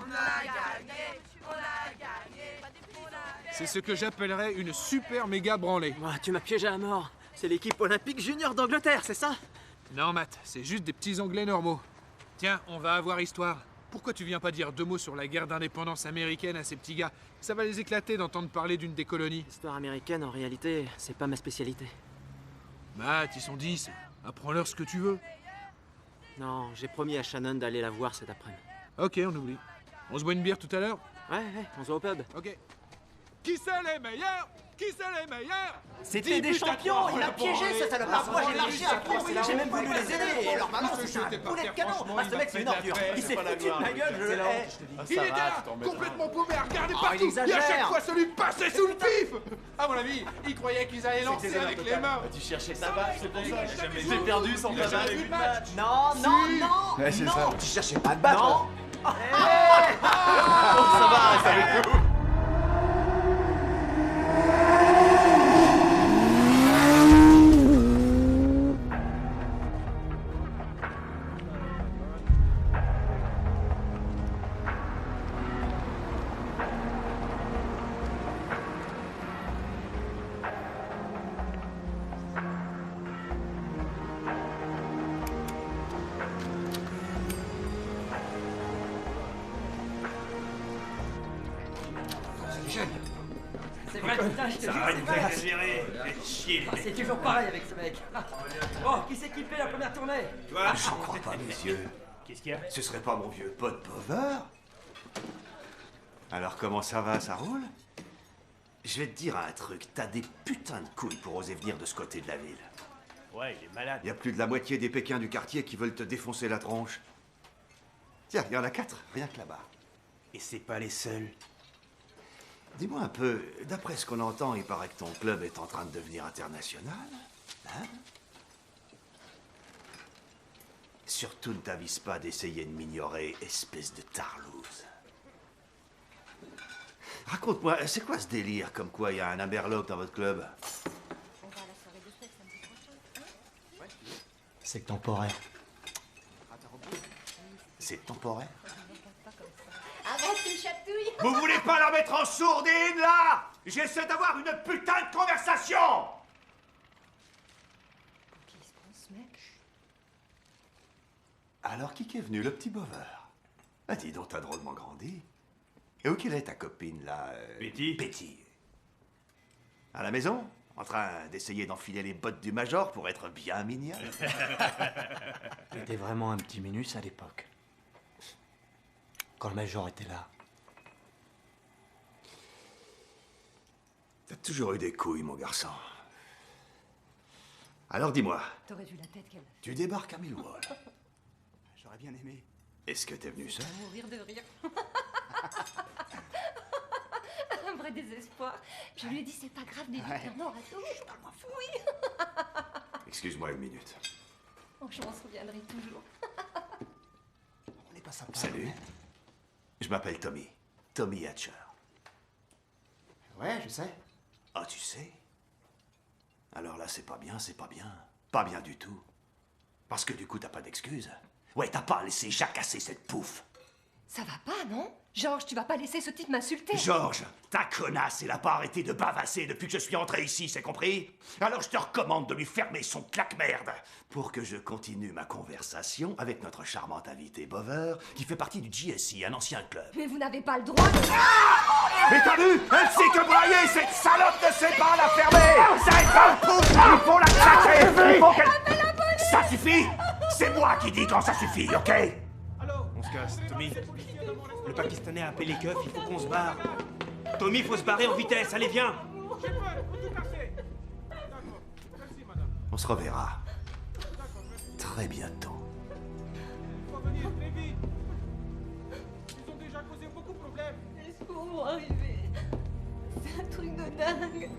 C'est ce que j'appellerais une super méga branlée. Tu m'as piégé à mort. C'est l'équipe olympique junior d'Angleterre, c'est ça? Non, Matt, c'est juste des petits Anglais normaux. Tiens, on va avoir histoire. Pourquoi tu viens pas dire 2 mots sur la guerre d'indépendance américaine à ces petits gars? Ça va les éclater d'entendre parler d'une des colonies. L'histoire américaine, en réalité, c'est pas ma spécialité. Matt, ils sont 10. Apprends-leur ce que tu veux. Non, j'ai promis à Shannon d'aller la voir cet après-midi. Ok, on oublie. On se boit une bière tout à l'heure? Ouais, on se voit au pub. Ok. Qui c'est les meilleurs? Qui c'est les meilleurs? C'était des champions, il m'a piégé ce salopard. Moi j'ai marché à fond, j'ai même voulu les aider. Et leur maman c'est un boulet de canon. Ce mec c'est une ordure. Il s'est foutu de ma gueule, je le hais. Il était là, complètement paumé à regarder partout. il exagère. Et à chaque fois, ça lui passait sous le pif. À mon avis, il croyait qu'ils allaient lancer avec les mains. Tu cherchais ta balle, c'est pour ça. J'ai perdu sans ta balle. Non. Ouais, c'est ça. Tu cherchais pas de balle. Non. Ça va, reste avec nous. C'est vrai, putain, je te jure, c'est vache. C'est toujours pareil avec ce mec. Bon, qui s'est kiffé la première tournée? J'en crois pas, messieurs. Qu'est-ce qu'il y a? Ce serait pas mon vieux pote Bover? Alors comment ça va, ça roule? Je vais te dire un truc, t'as des putains de couilles pour oser venir de ce côté de la ville. Ouais, il est malade. Il y a plus de la moitié des Pékins du quartier qui veulent te défoncer la tronche. Tiens, il y en a 4, rien que là-bas. Et c'est pas les seuls. Dis-moi un peu, d'après ce qu'on entend, il paraît que ton club est en train de devenir international, hein? Surtout ne t'avise pas d'essayer de m'ignorer, espèce de tarlouse. Raconte-moi, c'est quoi ce délire, comme quoi il y a un Amberlock dans votre club? C'est temporaire. C'est temporaire? Arrête, tu me chatouilles. Vous voulez pas la mettre en sourdine, là? J'essaie d'avoir une putain de conversation. Qui se prend ce mec? Alors, qui est venu, le petit Bover? Ah, dis donc, t'as drôlement grandi. Et où qu'elle est, ta copine, là? Betty. Betty. À la maison? En train d'essayer d'enfiler les bottes du Major pour être bien mignonne? T'étais vraiment un petit minus à l'époque. Quand le Major était là. T'as toujours eu des couilles, mon garçon. Alors dis-moi, T'aurais vu la tête qu'elle a. tu débarques à Millwall. J'aurais bien aimé. Est-ce que t'es venu seul? Mourir de rire. Un vrai désespoir. Je lui ai dit, c'est pas grave, des vies en or à tout. Oui. Excuse-moi une minute. Oh, je m'en souviendrai toujours. On n'est pas sympa. Salut. Je m'appelle Tommy. Tommy Hatcher. Ouais, je sais. Ah, tu sais? Alors là, c'est pas bien, c'est pas bien. Pas bien du tout. Parce que du coup, t'as pas d'excuses. Ouais, t'as pas laissé jacasser cette pouffe. Ça va pas, non? Georges, tu vas pas laisser ce type m'insulter. Georges, ta connasse, elle a pas arrêté de bavasser depuis que je suis entré ici, c'est compris? Alors je te recommande de lui fermer son claque-merde pour que je continue ma conversation avec notre charmante invitée Bover, qui fait partie du GSI, un ancien club. Mais vous n'avez pas le droit de... Mais t'as vu? Elle sait que brailler, cette salope ne sait pas la fermer! C'est un pouf! Il faut la craquer! Il faut qu'elle... Ça suffit! C'est moi qui dis quand ça suffit, ok? On se casse, Tommy. Le Pakistanais a appelé les keufs, il faut qu'on se barre. Tommy, faut se barrer en vitesse, allez, viens. On se reverra. Très bientôt. Laisse-moi arriver. C'est un truc de dingue.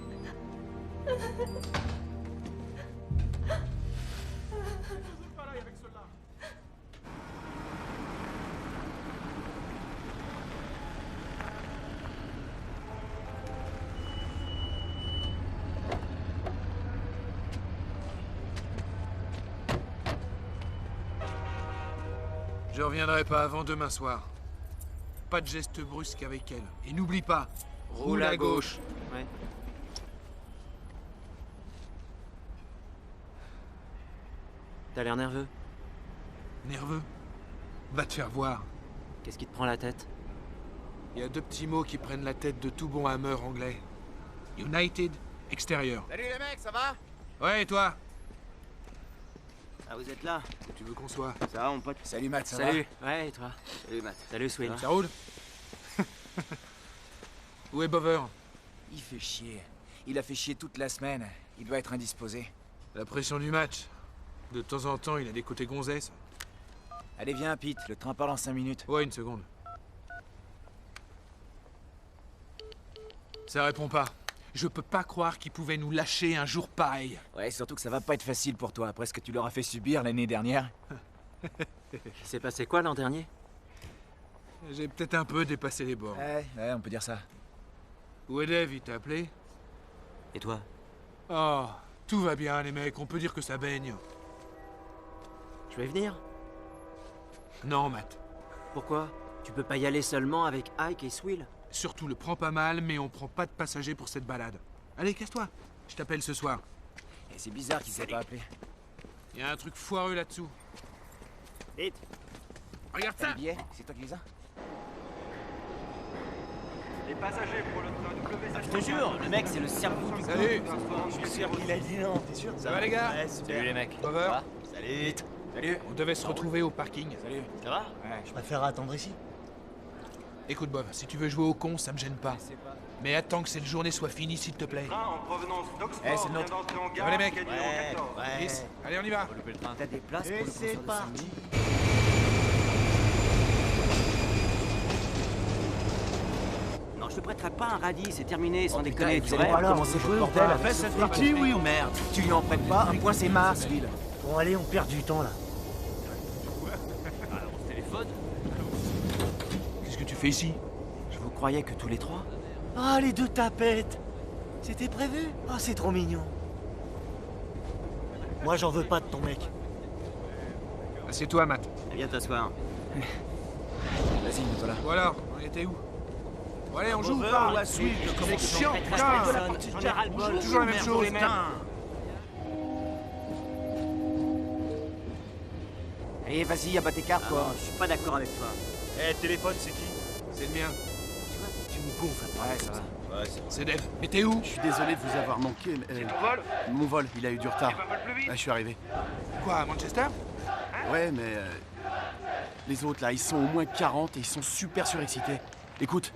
Je reviendrai pas avant demain soir. Pas de geste brusque avec elle. Et n'oublie pas, roule à gauche. Ouais. T'as l'air nerveux. Nerveux? Va te faire voir. Qu'est-ce qui te prend la tête? Il y a 2 petits mots qui prennent la tête de tout bon hammer anglais. United, extérieur. Salut les mecs, ça va? Ouais, et toi? Ah, vous êtes là? Où tu veux qu'on soit? Ça va, mon pote? Salut Matt, ça Salut. Ouais, et toi? Salut, Matt. Salut, Swin. Ça roule? Où est Bover? Il fait chier. Il a fait chier toute la semaine. Il doit être indisposé. La pression du match. De temps en temps, il a des côtés gonzesses. Allez, viens, Pete. Le train part dans 5 minutes. Ouais, une seconde. Ça répond pas. Je peux pas croire qu'il pouvait nous lâcher un jour pareil. Ouais, surtout que ça va pas être facile pour toi, après ce que tu leur as fait subir l'année dernière. Il s'est passé quoi l'an dernier? J'ai peut-être un peu dépassé les bords. Ouais, on peut dire ça. Où est Dave? Il t'a appelé? Et toi? Oh, tout va bien, les mecs. On peut dire que ça baigne. Je vais venir? Non, Matt. Pourquoi? Tu peux pas y aller seulement avec Ike et Swill? Surtout, le prends pas mal, mais on prend pas de passagers pour cette balade. Allez, casse-toi. Je t'appelle ce soir. Et c'est bizarre qu'il s'est pas appelé. Il y a un truc foireux là-dessous. Vite. Regarde T'as ça. les billets? C'est toi qui les as? Les passagers pour le train W7. Je te jure, le mec, c'est le cerveau du Salut. Je suis sûr qu'il a dit non, t'es sûr? Ça va, les gars? Ouais, super. Salut les mecs. Bover? Salut. Salut. On devait se retrouver au parking. Salut. Ça va? Ouais. Je préfère attendre ici. Écoute, Bob, si tu veux jouer au con, ça me gêne pas. Mais attends que cette journée soit finie, s'il te plaît. Train en provenance d'Oxford c'est le vient nôtre. d'entrer en Ça gare, va, les mecs? quai numéro 14. Yes. Allez, on y va. T'as des places pour Et le concert c'est de parti. samedi? Non, je te prêterai pas un radis, c'est terminé, sans déconner. Vous allez voir comment c'est le bordel. C'est parti, oui ou merde? Tu lui en prêtes pas, un point c'est Mars, Will. Bon, allez, on perd du temps là. Qu'est-ce que tu fais ici? Je vous croyais que tous les trois? Ah, les 2 tapettes! C'était prévu? Ah, c'est trop mignon. Moi, j'en veux pas de ton mec. Assieds-toi, Matt. Viens t'asseoir. Vas-y, mets-toi là. Voilà, on était où? Bon, allez, on joue ou Bover pas? ou à Swift, C'est chiant, J'en putain. ai ras-le-bol. Toujours la même chose. Allez, vas-y, abat tes cartes, quoi. Je suis pas d'accord avec toi. Eh, téléphone, c'est qui? C'est le mien. Tu me gonfles. Ouais, ça va. C'est Dave. Mais t'es où? Je suis désolé de vous avoir manqué, mais... mon vol, il a eu du retard. Là, je suis arrivé. Quoi, à Manchester? Ouais, mais... les autres, là, ils sont au moins 40 et ils sont super surexcités. Écoute.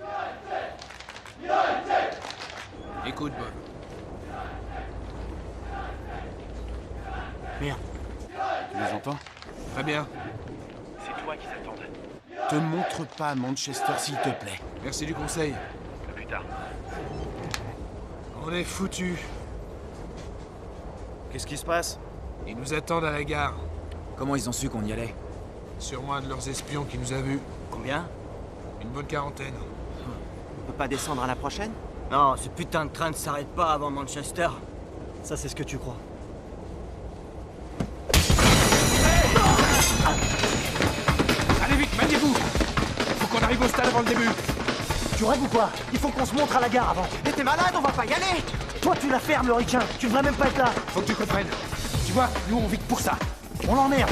Écoute, Bob. Merde. Tu les entends? Très bien. C'est toi qui t'attends. Te montre pas à Manchester, s'il te plaît. Merci du conseil. À plus tard. On est foutus. Qu'est-ce qui se passe? Ils nous attendent à la gare. Comment ils ont su qu'on y allait? Sûrement un de leurs espions qui nous a vus. Combien? Une bonne quarantaine. On peut pas descendre à la prochaine? Non, ce putain de train ne s'arrête pas avant Manchester. Ça, c'est ce que tu crois. Allez vite, maniez-vous. Faut qu'on arrive au stade avant le début. Tu rêves ou quoi? Il faut qu'on se montre à la gare avant. Mais t'es malade, on va pas y aller! Toi, tu la fermes, le ricain. Tu devrais même pas être là. Faut que tu comprennes. Tu vois, nous on vit que pour ça. On l'emmerde.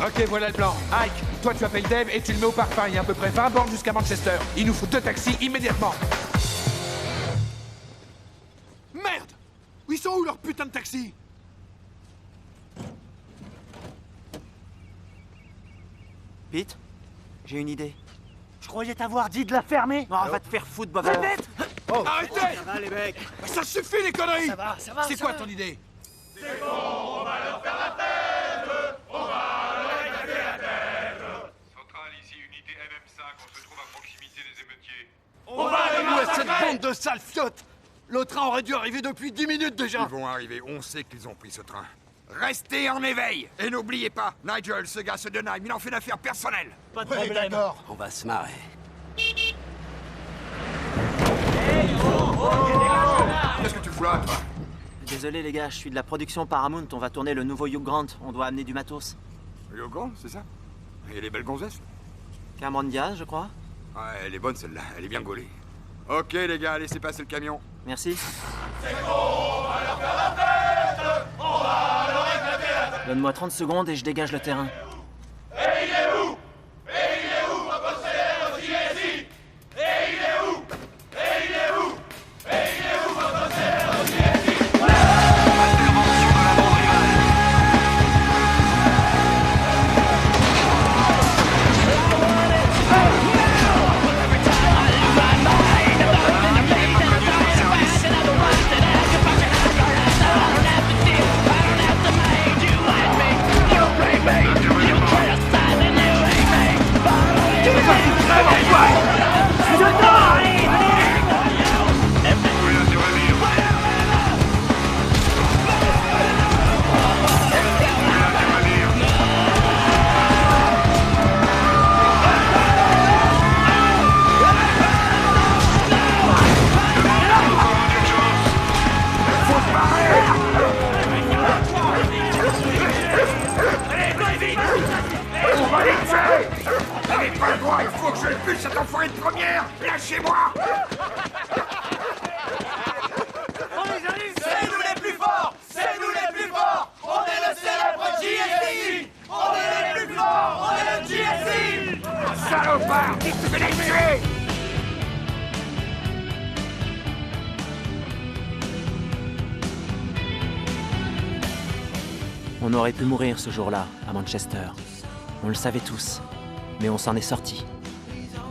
Ok, voilà le plan. Ike, toi tu appelles Dave et tu le mets au parc Paris, à peu près 20 bornes jusqu'à Manchester. Il nous faut 2 taxis immédiatement. Merde! Ils sont où leurs putains de taxis? Pete, j'ai une idée. Je croyais t'avoir dit de la fermer. Non, va te faire foutre, Bob. Vite! Oh, arrêtez! Ça va, les mecs. Ça suffit les conneries! Ça va, ça va. C'est ça quoi va. ton idée? Centrale, ici, unité MM5, on se trouve à proximité des émeutiers. Où est cette bande de sales fiottes? Le train aurait dû arriver depuis 10 minutes déjà. Ils vont arriver, on sait qu'ils ont pris ce train. Restez en éveil! Et n'oubliez pas, Nigel, ce gars se donne, il en fait une affaire personnelle! Pas de problème. On va se marrer. Qu'est-ce que tu fous là, toi? Désolé les gars, je suis de la production Paramount, on va tourner le nouveau Hugh Grant, on doit amener du matos. Yogan, c'est ça? Et les belles gonzesses? Cameron Diaz, je crois. Ouais, elle est bonne celle-là, elle est bien gaulée. Ok les gars, laissez passer le camion. Merci. C'est bon, on va leur faire la fête. On va leur éclater la tête. Donne-moi 30 secondes et je dégage le terrain. Et il est où? Et il est où, votre célèbre JSI? Et il est où? Et il est où? Et il est où, votre célèbre JSI? Il faut que je le bute, cet enfoiré de première! Lâchez-moi! On les arrive! C'est nous les plus forts! C'est nous les plus forts! On est le célèbre JSI! On est les plus forts! On est le JSI! Salopard! Dites que vous les tuer! On aurait pu mourir ce jour-là, à Manchester. On le savait tous. Mais on s'en est sorti.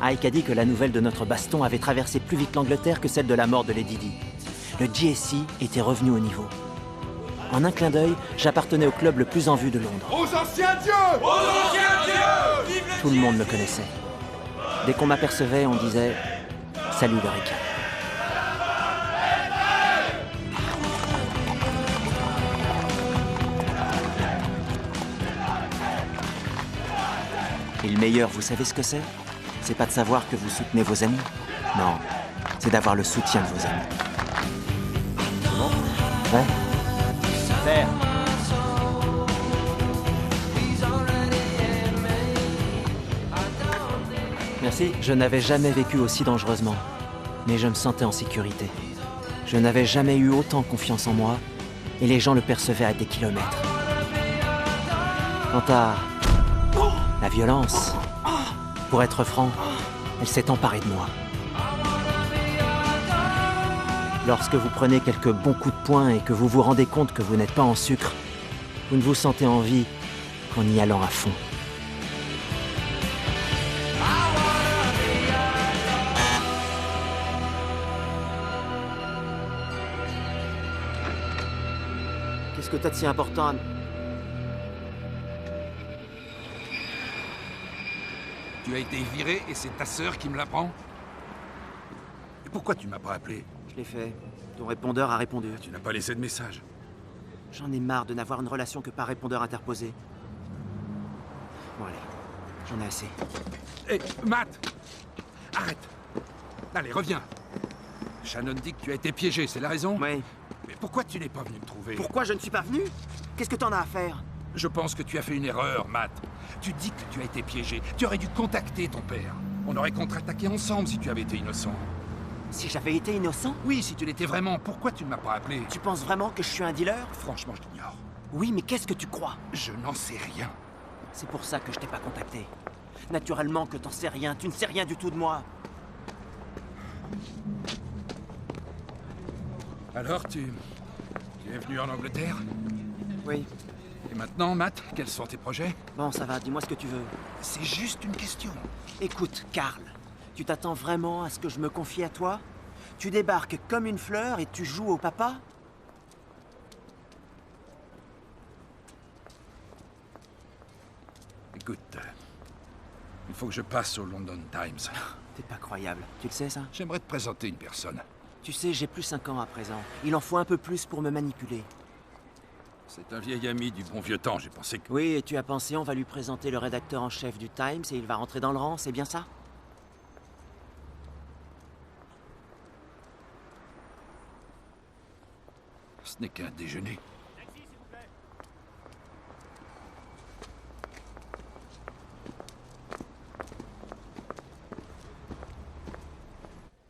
Ike a dit que la nouvelle de notre baston avait traversé plus vite l'Angleterre que celle de la mort de Lady Di. Le GSI était revenu au niveau. En un clin d'œil, j'appartenais au club le plus en vue de Londres. Aux anciens dieux! Aux anciens dieux! Vive le Tout le monde me connaissait. Dès qu'on m'apercevait, on disait « Salut le Ricain ». Et le meilleur, vous savez ce que c'est? C'est pas de savoir que vous soutenez vos amis. Non, c'est d'avoir le soutien de vos amis. Ouais. Faire. Merci. Je n'avais jamais vécu aussi dangereusement, mais je me sentais en sécurité. Je n'avais jamais eu autant confiance en moi, et les gens le percevaient à des kilomètres. Quant à la violence, pour être franc, elle s'est emparée de moi. Lorsque vous prenez quelques bons coups de poing et que vous vous rendez compte que vous n'êtes pas en sucre, vous ne vous sentez en vie qu'en y allant à fond. Qu'est-ce que t'as de si important à... Tu as été viré et c'est ta sœur qui me l'apprend? Et pourquoi tu m'as pas appelé? Je l'ai fait. Ton répondeur a répondu. Tu n'as pas laissé de message. J'en ai marre de n'avoir une relation que par répondeur interposé. Bon allez, j'en ai assez. Hé, Matt! Arrête! Allez, reviens! Shannon dit que tu as été piégé, c'est la raison? Oui. Mais pourquoi tu n'es pas venu me trouver? Pourquoi je ne suis pas venu? Qu'est-ce que t'en as à faire? Je pense que tu as fait une erreur, Matt. Tu dis que tu as été piégé. Tu aurais dû contacter ton père. On aurait contre-attaqué ensemble si tu avais été innocent. Si j'avais été innocent? Oui, si tu l'étais vraiment. Pourquoi tu ne m'as pas appelé? Tu penses vraiment que je suis un dealer? Franchement, je l'ignore. Oui, mais qu'est-ce que tu crois? Je n'en sais rien. C'est pour ça que je t'ai pas contacté. Naturellement que t'en sais rien. Tu ne sais rien du tout de moi. Alors, tu es venu en Angleterre? Oui. Et maintenant, Matt, quels sont tes projets? Bon, ça va, dis-moi ce que tu veux. C'est juste une question. Écoute, Karl, tu t'attends vraiment à ce que je me confie à toi? Tu débarques comme une fleur et tu joues au papa? Écoute, il faut que je passe au London Times. T'es pas croyable. Tu le sais, ça? J'aimerais te présenter une personne. Tu sais, j'ai plus 5 ans à présent. Il en faut un peu plus pour me manipuler. C'est un vieil ami du bon vieux temps, j'ai pensé que... Oui, et tu as pensé, on va lui présenter le rédacteur en chef du Times et il va rentrer dans le rang, c'est bien ça? Ce n'est qu'un déjeuner.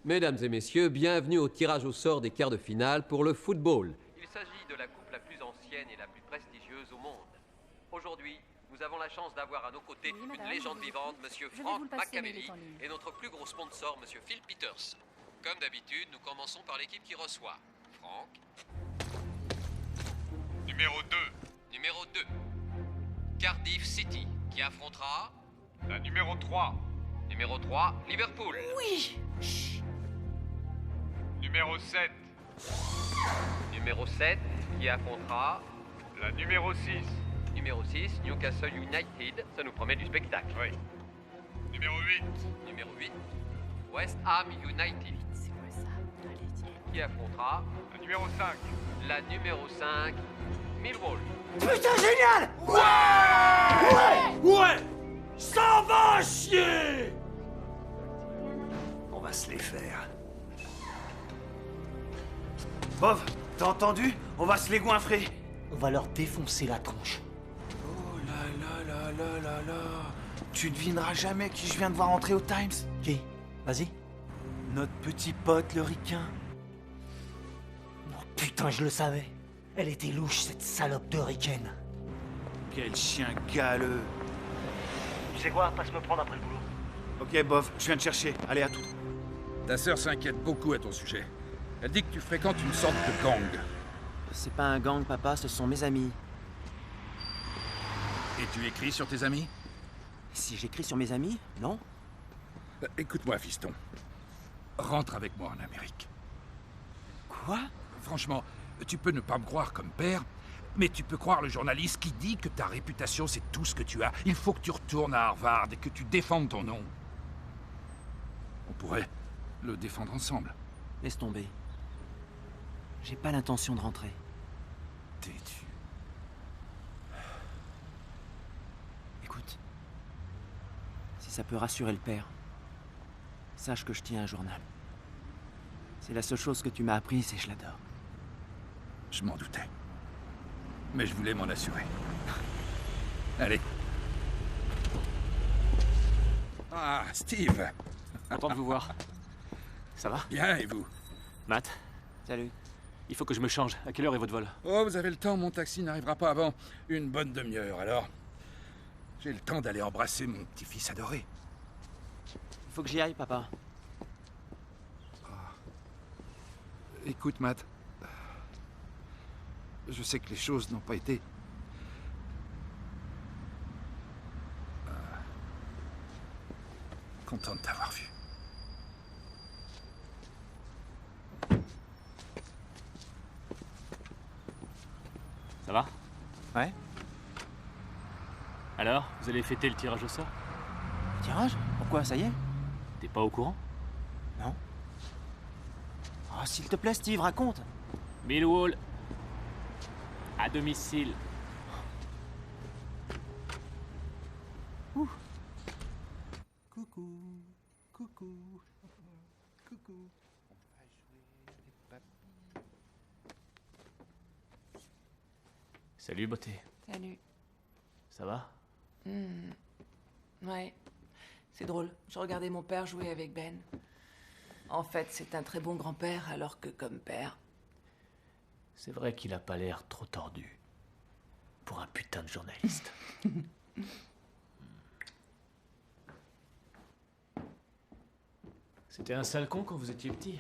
Mesdames et messieurs, bienvenue au tirage au sort des quarts de finale pour le football. Il s'agit de la coupe la plus ancienne et la plus prestigieuse au monde. Aujourd'hui, nous avons la chance d'avoir à nos côtés une légende vivante, Monsieur Frank McCamelly, et notre plus gros sponsor, Monsieur Phil Peters. Comme d'habitude, nous commençons par l'équipe qui reçoit. Frank. Numéro 2. Numéro 2. Cardiff City, qui affrontera... La numéro 3. Numéro 3, Liverpool. Oui. Numéro 7. Numéro 7, qui affrontera... La numéro 6. Numéro 6, Newcastle United. Ça nous promet du spectacle. Oui. Numéro 8. Numéro 8, West Ham United. Qui affrontera... La numéro 5. La numéro 5, Millwall. Putain, génial! Ouais! Ça va chier! On va se les faire. Bov, t'as entendu? On va se les goinfrer. On va leur défoncer la tronche. Oh là là là là là là. Tu devineras jamais qui je viens de voir entrer au Times. Qui? Vas-y. Notre petit pote, le ricain. Oh putain, je le savais. Elle était louche, cette salope de ricaine. Quel chien galeux. Tu sais quoi? Passe me prendre après le boulot. Ok, Bov, je viens te chercher. Allez, à tout. Ta sœur s'inquiète beaucoup à ton sujet. Elle dit que tu fréquentes une sorte de gang. C'est pas un gang, papa, ce sont mes amis. Et tu écris sur tes amis? Si j'écris sur mes amis, non? Écoute-moi, fiston. Rentre avec moi en Amérique. Quoi? Franchement, tu peux ne pas me croire comme père, mais tu peux croire le journaliste qui dit que ta réputation, c'est tout ce que tu as. Il faut que tu retournes à Harvard et que tu défendes ton nom. On pourrait le défendre ensemble. Laisse tomber. J'ai pas l'intention de rentrer. Têtu. Écoute. Si ça peut rassurer le père, sache que je tiens un journal. C'est la seule chose que tu m'as apprise et je l'adore. Je m'en doutais. Mais je voulais m'en assurer. Allez. Ah, Steve. Content de vous voir. Ça va? Bien, et vous? Matt? Salut. Il faut que je me change. À quelle heure est votre vol? Oh, vous avez le temps, mon taxi n'arrivera pas avant une bonne demi-heure, alors. J'ai le temps d'aller embrasser mon petit-fils adoré. Il faut que j'y aille, papa. Écoute, Matt. Je sais que les choses n'ont pas été... content de t'avoir vu. Ça va? Ouais. Alors, vous allez fêter le tirage au sort? Tirage? Pourquoi, ça y est? T'es pas au courant? Non. Oh, s'il te plaît, Steve, raconte. Millwall. À domicile. Ouh. Coucou. Coucou. Coucou. On va jouer les papilles. Salut, beauté. Salut. Ça va? Ouais. C'est drôle. Je regardais mon père jouer avec Ben. En fait, c'est un très bon grand-père, alors que comme père... C'est vrai qu'il a pas l'air trop tordu. Pour un putain de journaliste. C'était un sale con quand vous étiez petit.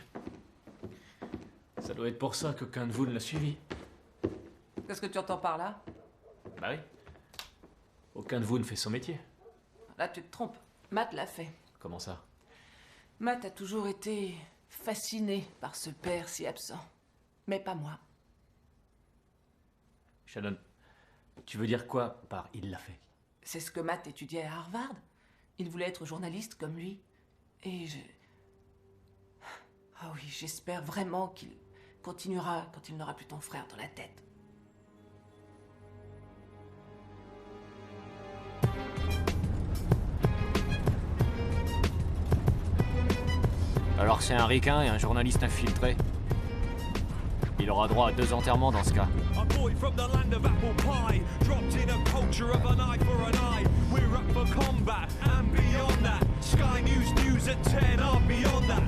Ça doit être pour ça qu'aucun de vous ne l'a suivi. Qu'est-ce que tu entends par là? Bah oui. Aucun de vous ne fait son métier. Là, tu te trompes. Matt l'a fait. Comment ça? Matt a toujours été fasciné par ce père si absent. Mais pas moi. Shannon, tu veux dire quoi par « il l'a fait » ? C'est ce que Matt étudiait à Harvard. Il voulait être journaliste comme lui. Et je... Ah oui, j'espère vraiment qu'il continuera quand il n'aura plus ton frère dans la tête. Alors c'est un ricain et un journaliste infiltré. Il aura droit à 2 enterrements dans ce cas. A boy from the land of apple pie, dropped in a culture of an eye for an eye. We're up for combat and beyond that. Sky News at 10 are beyond that.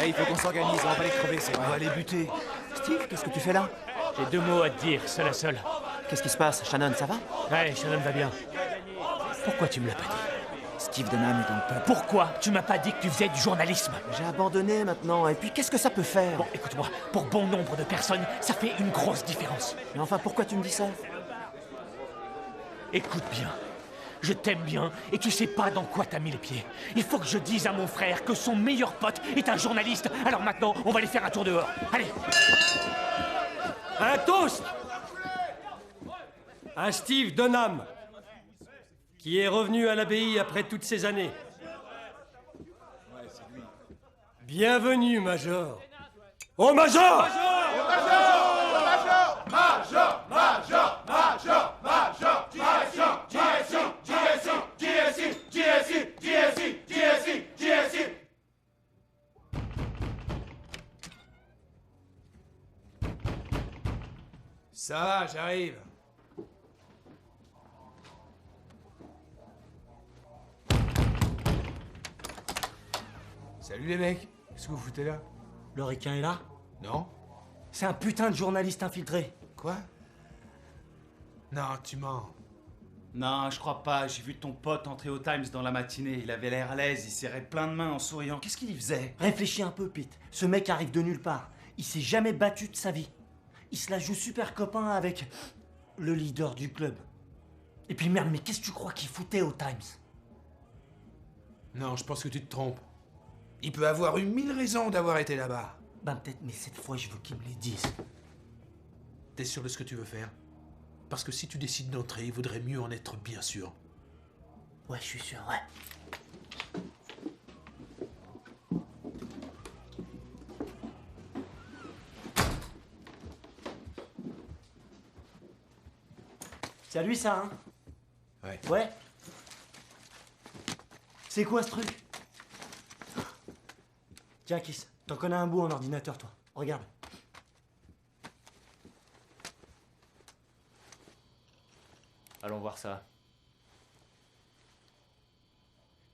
Là, il faut qu'on s'organise, on va les crever, c'est vrai. On va les buter. Steve, qu'est-ce que tu fais là? J'ai 2 mots à te dire, seul à seul. Qu'est-ce qui se passe? Shannon, ça va? Ouais, Shannon va bien. Pourquoi tu me l'as pas dit? Steve Dunham est dans le peuple. Pourquoi tu m'as pas dit que tu faisais du journalisme? J'ai abandonné maintenant, et puis qu'est-ce que ça peut faire? Bon, écoute-moi, pour bon nombre de personnes, ça fait une grosse différence. Mais enfin, pourquoi tu me dis ça? Écoute bien. Je t'aime bien, et tu sais pas dans quoi t'as mis les pieds. Il faut que je dise à mon frère que son meilleur pote est un journaliste. Alors maintenant, on va aller faire un tour dehors. Allez! Un toast à Steve Dunham, qui est revenu à l'abbaye après toutes ces années. Bienvenue, Major. Oh, Major! Major, Major, Major, Major, GSI. Ça va, j'arrive. Salut les mecs, qu'est-ce que vous foutez là? Le requin est là? Non? C'est un putain de journaliste infiltré. Quoi? Non, tu mens. Non, je crois pas. J'ai vu ton pote entrer au Times dans la matinée. Il avait l'air à l'aise, il serrait plein de mains en souriant. Qu'est-ce qu'il y faisait? Réfléchis un peu, Pete. Ce mec arrive de nulle part. Il s'est jamais battu de sa vie. Il se la joue super copain avec le leader du club. Et puis merde, mais qu'est-ce que tu crois qu'il foutait au Times? Non, je pense que tu te trompes. Il peut avoir eu 1000 raisons d'avoir été là-bas. Ben peut-être, mais cette fois, je veux qu'il me les dise. T'es sûr de ce que tu veux faire? Parce que si tu décides d'entrer, il vaudrait mieux en être bien sûr. Ouais, je suis sûr, ouais. C'est à lui, ça, hein? Ouais. Ouais? C'est quoi, ce truc? Tiens, Kiss, t'en connais un bout en ordinateur, toi. Regarde. Allons voir ça.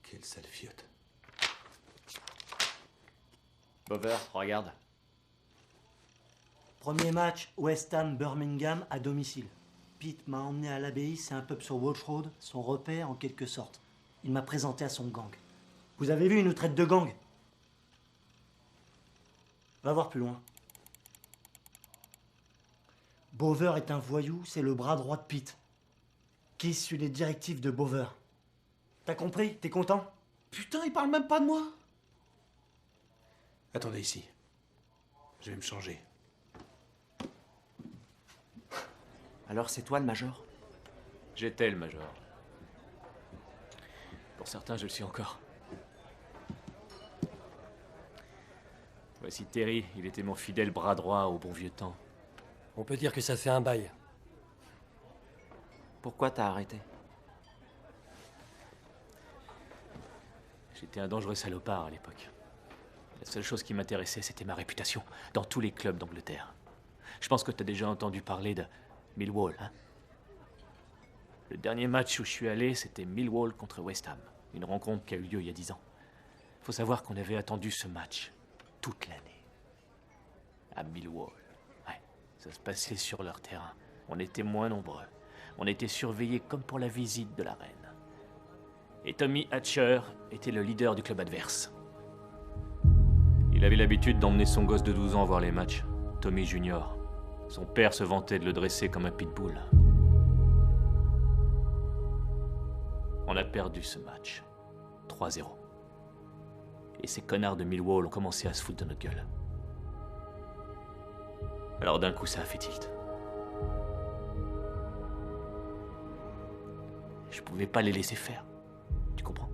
Quelle sale fiotte. Bover, regarde. Premier match, West Ham Birmingham à domicile. Pete m'a emmené à l'abbaye, c'est un pub sur Walsh Road, son repère en quelque sorte. Il m'a présenté à son gang. Vous avez vu, il nous traite de gang. Va voir plus loin. Bover est un voyou, c'est le bras droit de Pete. Qui suit les directives de Bover. T'as compris? T'es content? Putain, il parle même pas de moi. Attendez ici. Je vais me changer. Alors c'est toi le major? J'étais le major. Pour certains, je le suis encore. Voici Terry, il était mon fidèle bras droit au bon vieux temps. On peut dire que ça fait un bail. Pourquoi t'as arrêté? J'étais un dangereux salopard à l'époque. La seule chose qui m'intéressait, c'était ma réputation dans tous les clubs d'Angleterre. Je pense que t'as déjà entendu parler de Millwall, hein? Le dernier match où je suis allé, c'était Millwall contre West Ham. Une rencontre qui a eu lieu il y a 10 ans. Faut savoir qu'on avait attendu ce match toute l'année. À Millwall. Ouais, ça se passait sur leur terrain. On était moins nombreux. On était surveillés comme pour la visite de la reine. Et Tommy Hatcher était le leader du club adverse. Il avait l'habitude d'emmener son gosse de 12 ans voir les matchs, Tommy Junior. Son père se vantait de le dresser comme un pitbull. On a perdu ce match. 3-0. Et ces connards de Millwall ont commencé à se foutre de notre gueule. Alors d'un coup, ça a fait tilt. Je pouvais pas les laisser faire. Tu comprends?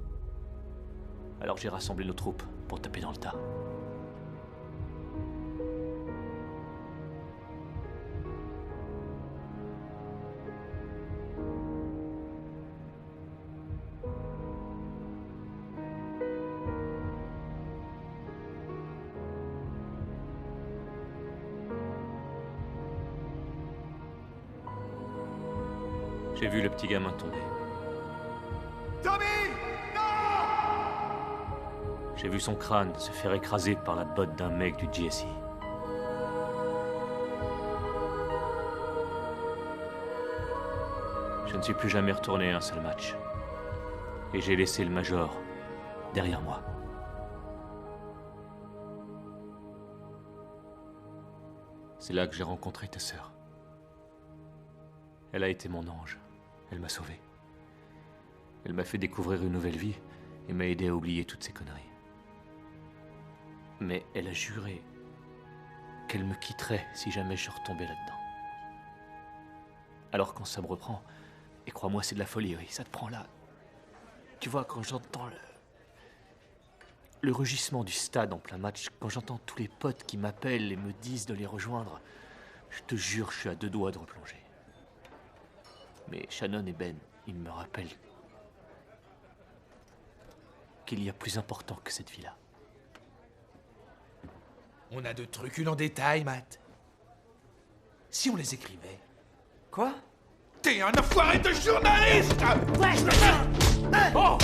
Alors j'ai rassemblé nos troupes pour taper dans le tas. J'ai vu le petit gamin tomber. Tommy! Non! J'ai vu son crâne se faire écraser par la botte d'un mec du GSI. Je ne suis plus jamais retourné à un seul match. Et j'ai laissé le Major derrière moi. C'est là que j'ai rencontré ta sœur. Elle a été mon ange. Elle m'a sauvé. Elle m'a fait découvrir une nouvelle vie et m'a aidé à oublier toutes ces conneries. Mais elle a juré qu'elle me quitterait si jamais je retombais là-dedans. Alors quand ça me reprend, et crois-moi, c'est de la folie, oui, ça te prend là. Tu vois, quand j'entends le rugissement du stade en plein match, quand j'entends tous les potes qui m'appellent et me disent de les rejoindre, je te jure, je suis à deux doigts de replonger. Mais Shannon et Ben, ils me rappellent qu'il y a plus important que cette vie-là. On a de trucs en détail, Matt. Si on les écrivait. Quoi? T'es un enfoiré de journaliste! Ouais, je Oh!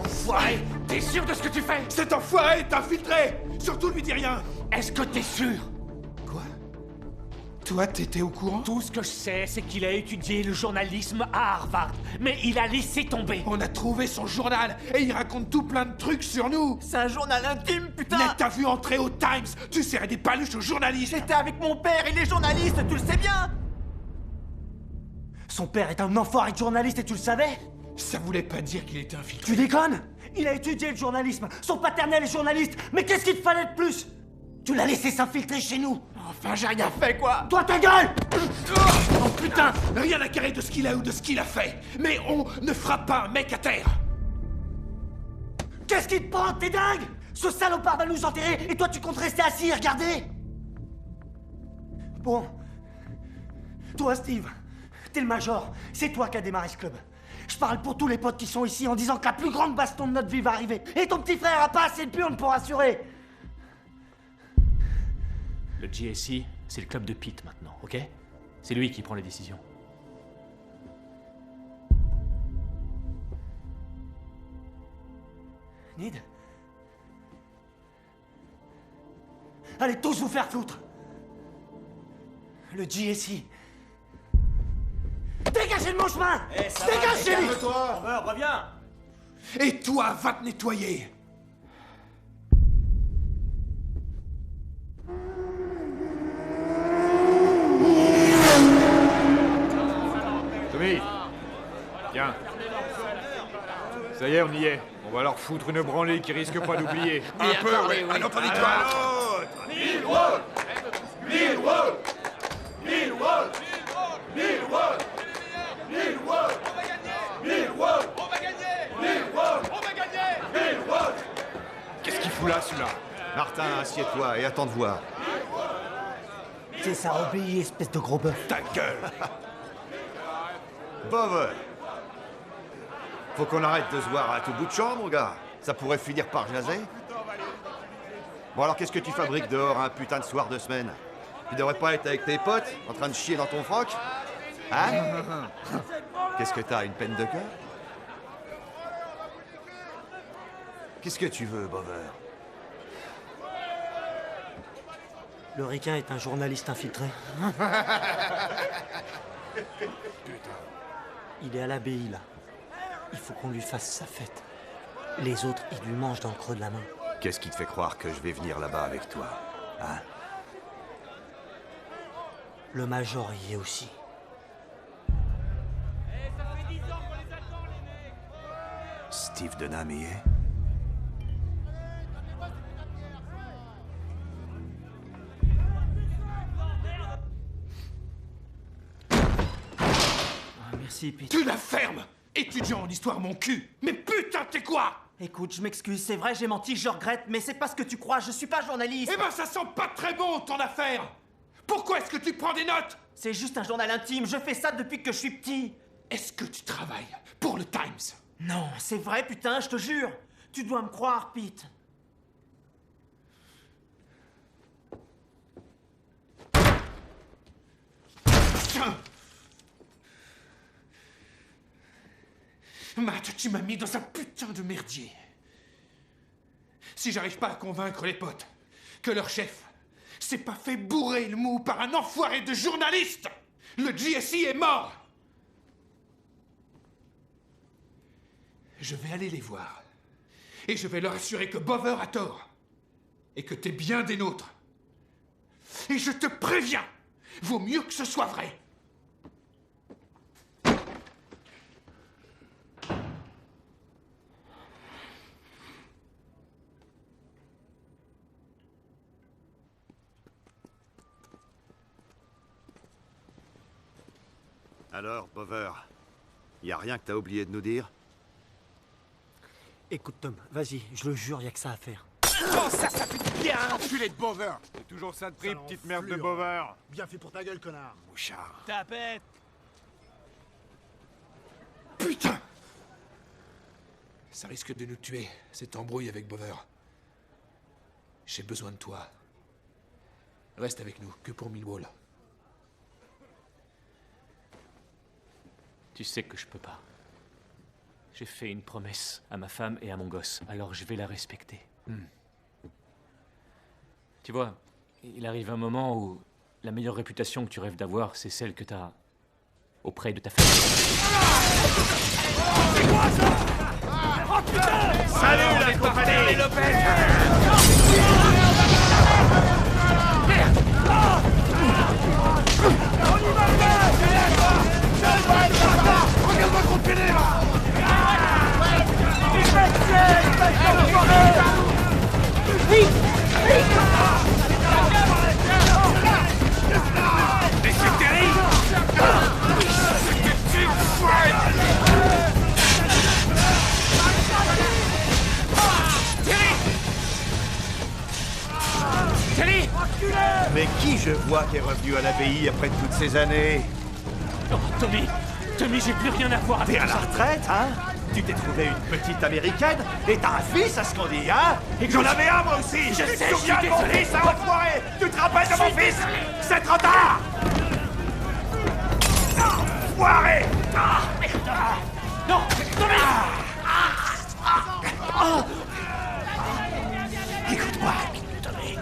Enfoiré! T'es sûr de ce que tu fais? Cet enfoiré t'a infiltré! Surtout lui dis rien! Est-ce que t'es sûr? Quoi? Toi, t'étais au courant? Tout ce que je sais, c'est qu'il a étudié le journalisme à Harvard, mais il a laissé tomber. On a trouvé son journal et il raconte tout plein de trucs sur nous! C'est un journal intime, putain! Mais t'as vu entrer au Times! Tu serrais des paluches aux journalistes! J'étais avec mon père, il est journaliste, tu le sais bien! Son père est un enfoiré de journaliste et tu le savais? Ça voulait pas dire qu'il était infiltré. Tu déconnes? Il a étudié le journalisme, son paternel est journaliste, mais qu'est-ce qu'il te fallait de plus? Tu l'as laissé s'infiltrer chez nous! Enfin, j'ai rien fait, quoi! Toi, ta gueule! Oh putain! Rien à carrer de ce qu'il a ou de ce qu'il a fait! Mais on ne frappe pas un mec à terre! Qu'est-ce qui te prend? T'es dingue? Ce salopard va nous enterrer et toi tu comptes rester assis et regarder? Bon. Toi, Steve, t'es le Major. C'est toi qui as démarré ce club. Je parle pour tous les potes qui sont ici en disant que la plus grande baston de notre vie va arriver. Et ton petit frère a pas assez de purnes pour assurer. Le GSI, c'est le club de Pete maintenant, ok? C'est lui qui prend les décisions. Nid? Allez tous vous faire foutre! Le GSI. Dégagez de mon chemin! Dégagez! Calme-toi! Reviens! Et toi, va te nettoyer! Tommy! Tiens. Ça y est, on y est. On va leur foutre une branlée qui risque pas d'oublier. Un peu, oui. Alors, toi! Millwall! Millwall! Millwall! Millwall! Millwall! On va gagner! Millwall! On va gagner! Millwall! On va gagner! Millwall! Qu'est-ce qu'il fout là, celui-là? Martin, assieds-toi et attends de voir. C'est ça, obéis, espèce de gros bœuf. Ta gueule! Bover! Faut qu'on arrête de se voir à tout bout de champ, mon gars. Ça pourrait finir par jaser. Bon, alors qu'est-ce que tu fabriques dehors un putain de soir de semaine? Tu devrais pas être avec tes potes, en train de chier dans ton froc? Hein? Qu'est-ce que t'as, une peine de cœur? Qu'est-ce que tu veux, Bover? Le requin est un journaliste infiltré. Il est à l'abbaye, là. Il faut qu'on lui fasse sa fête. Les autres, ils lui mangent dans le creux de la main. Qu'est-ce qui te fait croire que je vais venir là-bas avec toi? Hein? Le Major y est aussi. Steve Denham y est? Merci, Pete. Tu la fermes! Étudiant en histoire, mon cul! Mais putain, t'es quoi? Écoute, je m'excuse, c'est vrai, j'ai menti, je regrette, mais c'est pas ce que tu crois, je suis pas journaliste. Eh ben, ça sent pas très bon, ton affaire! Pourquoi est-ce que tu prends des notes? C'est juste un journal intime, je fais ça depuis que je suis petit. Est-ce que tu travailles pour le Times? Non, c'est vrai, putain, je te jure. Tu dois me croire, Pete. Tiens! Matt, tu m'as mis dans un putain de merdier. Si j'arrive pas à convaincre les potes que leur chef s'est pas fait bourrer le mou par un enfoiré de journaliste, le GSI est mort. Je vais aller les voir. Et je vais leur assurer que Bover a tort. Et que t'es bien des nôtres. Et je te préviens, vaut mieux que ce soit vrai. Alors, Bover, y a rien que t'as oublié de nous dire? Écoute, Tom, vas-y, je le jure, y a que ça à faire. Oh, ça fait bien, enculé de Bover! T'es toujours ça de prix, petite merde de Bover. Bien fait pour ta gueule, connard. Mouchard. Tapette. Putain! Ça risque de nous tuer, cette embrouille avec Bover. J'ai besoin de toi. Reste avec nous, que pour Millwall. Tu sais que je peux pas. J'ai fait une promesse à ma femme et à mon gosse, alors je vais la respecter. Tu vois, il arrive un moment où la meilleure réputation que tu rêves d'avoir, c'est celle que t'as auprès de ta famille. C'est quoi ça? Oh putain! Salut la compagnie! Les Lopez! On y va bien! Regarde-moi contre pied là! Vite! Mais c'est terrible! Kelly! Mais qui je vois qui est revenu à l'abbaye après toutes ces années? Oh, Tommy! Tommy, j'ai plus rien à voir avec T'es à ça. la retraite, hein? Tu t'es trouvé une petite américaine et t'as un fils à ce qu'on dit, hein? J'en avais un moi aussi! Je sais, Tu te je souviens suis de mon désolé. fils, hein, enfoiré? Tu te rappelles de mon fils? C'est trop tard! Enfoiré! Non! Tommy! Écoute-moi, Tommy.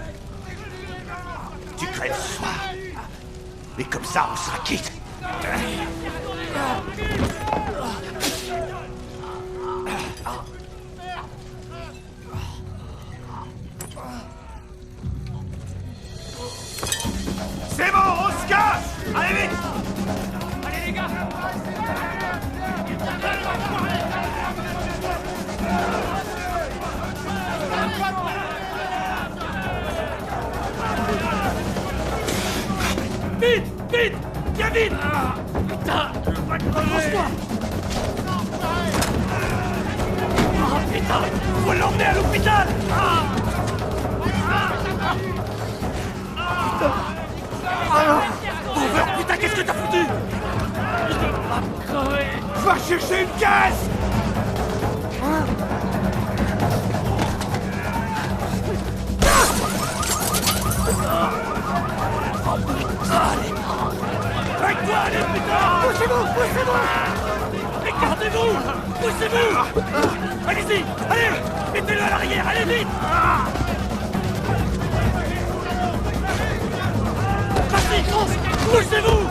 Tu crèves ce soir. Et comme ça, on sera quitte. C'est bon, on se casse! Allez vite! Allez les gars! Vite! Vite! Viens vite! Putain! Relance-toi! Oh putain! Faut l'emmener à l'hôpital! Bover, putain, qu'est-ce que t'as foutu? Je vais pas crever! Va chercher une caisse! Avec toi, allez, putain! Poussez-vous! Poussez-vous! Écartez-vous! Poussez-vous! Allez-y! Allez! Mettez-le à l'arrière! Allez vite! Vas-y, grosse! Poussez-vous!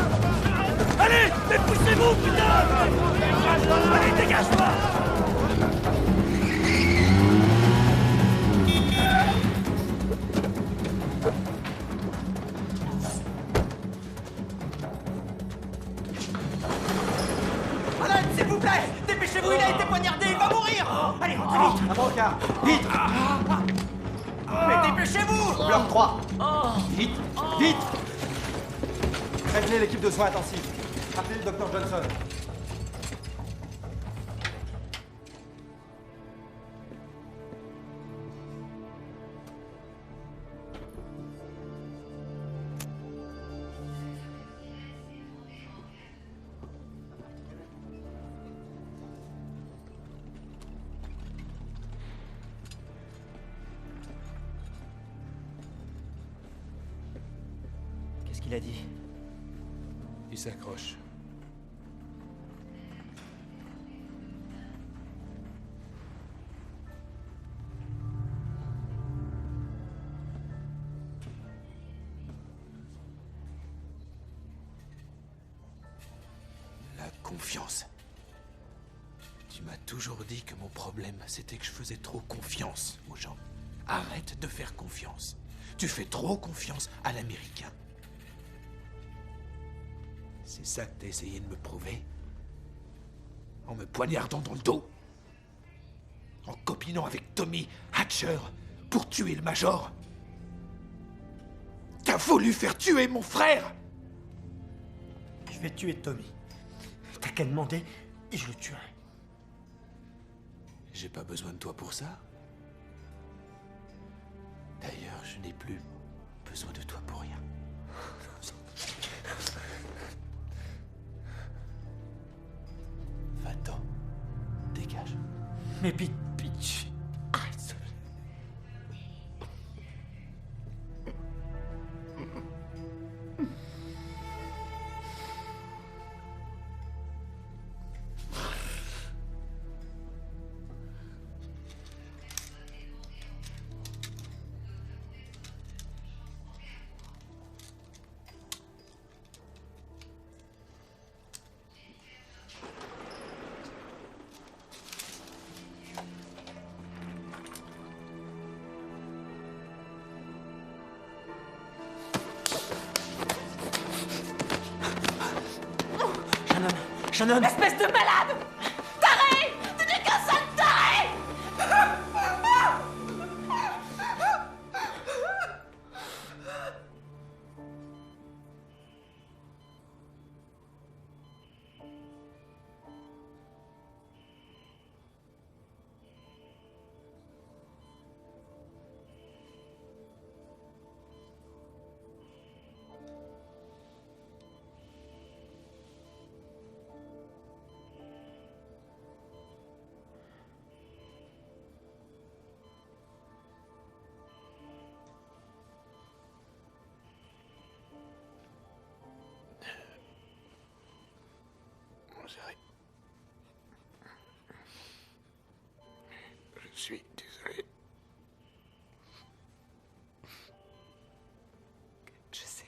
Allez! Mais poussez-vous, putain! Allez, dégage-toi! Alain, s'il vous plaît! Dépêchez-vous, il a été poignardé, il va mourir! Allez, rentrez vite! Un brancard! Vite! Mais dépêchez-vous! Bloc 3! Vite! Vite! Prévenez l'équipe de soins intensifs. Appelez le docteur Johnson. Qu'est-ce qu'il a dit? Il s'accroche. confiance. Tu m'as toujours dit que mon problème, c'était que je faisais trop confiance aux gens. Arrête de faire confiance. Tu fais trop confiance à l'Américain. C'est ça que t'as essayé de me prouver? En me poignardant dans le dos? En copinant avec Tommy Hatcher pour tuer le Major? T'as voulu faire tuer mon frère? Je vais tuer Tommy. T'as qu'à demander et je le tuerai. J'ai pas besoin de toi pour ça. D'ailleurs, je n'ai plus besoin de toi pour rien. Va-t'en. Dégage. Mais bitch. Arrête ça. Shannon! Espèce de malade! Taré! Tu n'es qu'un sale taré! Je suis désolé. Je sais.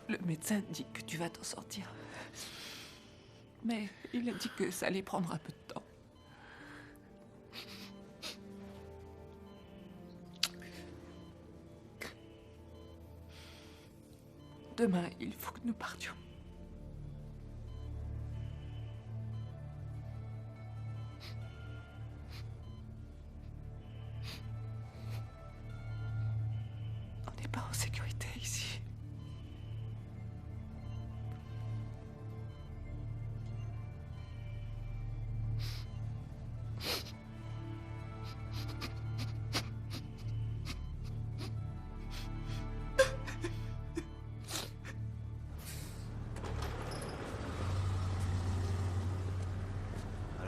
Le médecin dit que tu vas t'en sortir. Mais il a dit que ça allait prendre un peu de temps. Demain, il faut que nous partions. On n'est pas en sécurité ici.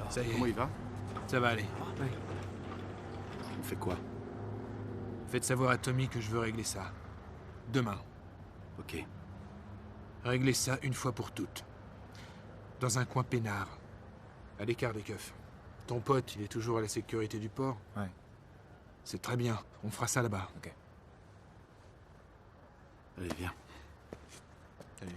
Ça y est. Comment il va? Ça va aller. Oui. On fait quoi? Faites savoir à Tommy que je veux régler ça. Demain. Ok. Régler ça une fois pour toutes. Dans un coin peinard. À l'écart des keufs. Ton pote, il est toujours à la sécurité du port? Ouais. C'est très bien. On fera ça là-bas. Ok. Allez, viens. Salut.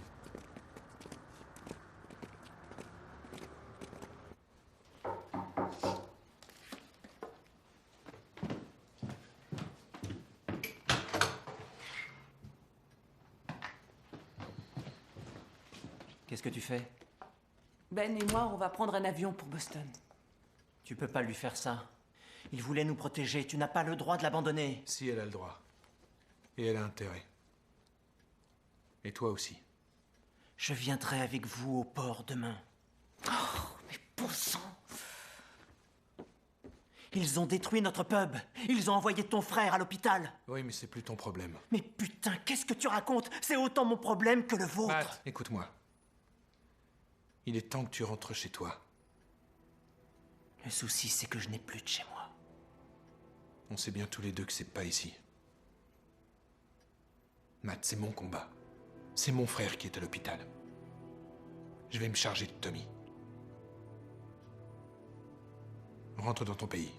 Qu'est-ce que tu fais? Ben et moi, on va prendre un avion pour Boston. Tu peux pas lui faire ça. Il voulait nous protéger. Tu n'as pas le droit de l'abandonner. Si, elle a le droit. Et elle a intérêt. Et toi aussi. Je viendrai avec vous au port demain. Oh, mais bon sang! Ils ont détruit notre pub. Ils ont envoyé ton frère à l'hôpital. Oui, mais c'est plus ton problème. Mais putain, qu'est-ce que tu racontes? C'est autant mon problème que le vôtre. Matt, écoute-moi. Il est temps que tu rentres chez toi. Le souci, c'est que je n'ai plus de chez moi. On sait bien tous les deux que c'est pas ici. Matt, c'est mon combat. C'est mon frère qui est à l'hôpital. Je vais me charger de Tommy. Rentre dans ton pays.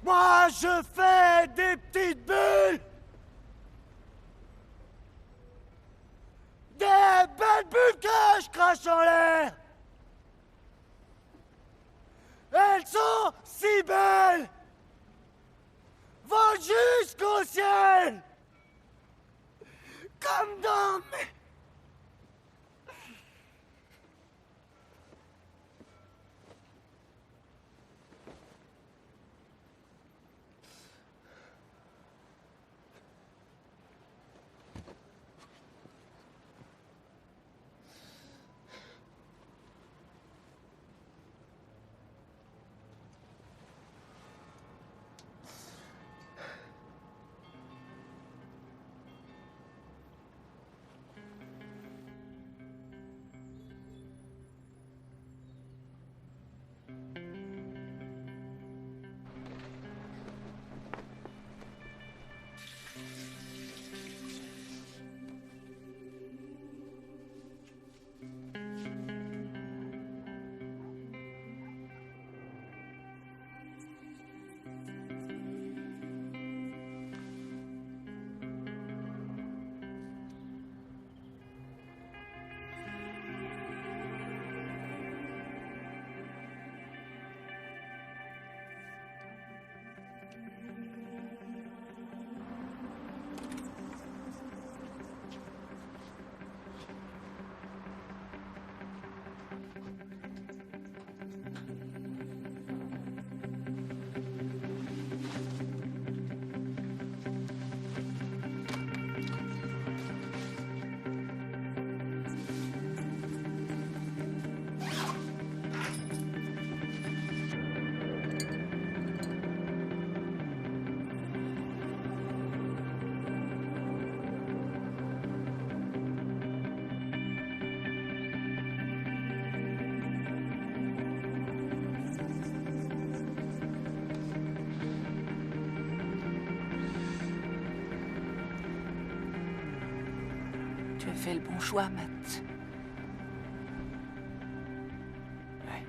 Moi, je fais des petites bulles! Des belles bulles que je crache en l'air! Elles sont si belles! Volent jusqu'au ciel! Comme dans mes... Tu as fait le bon choix, Matt. Ouais.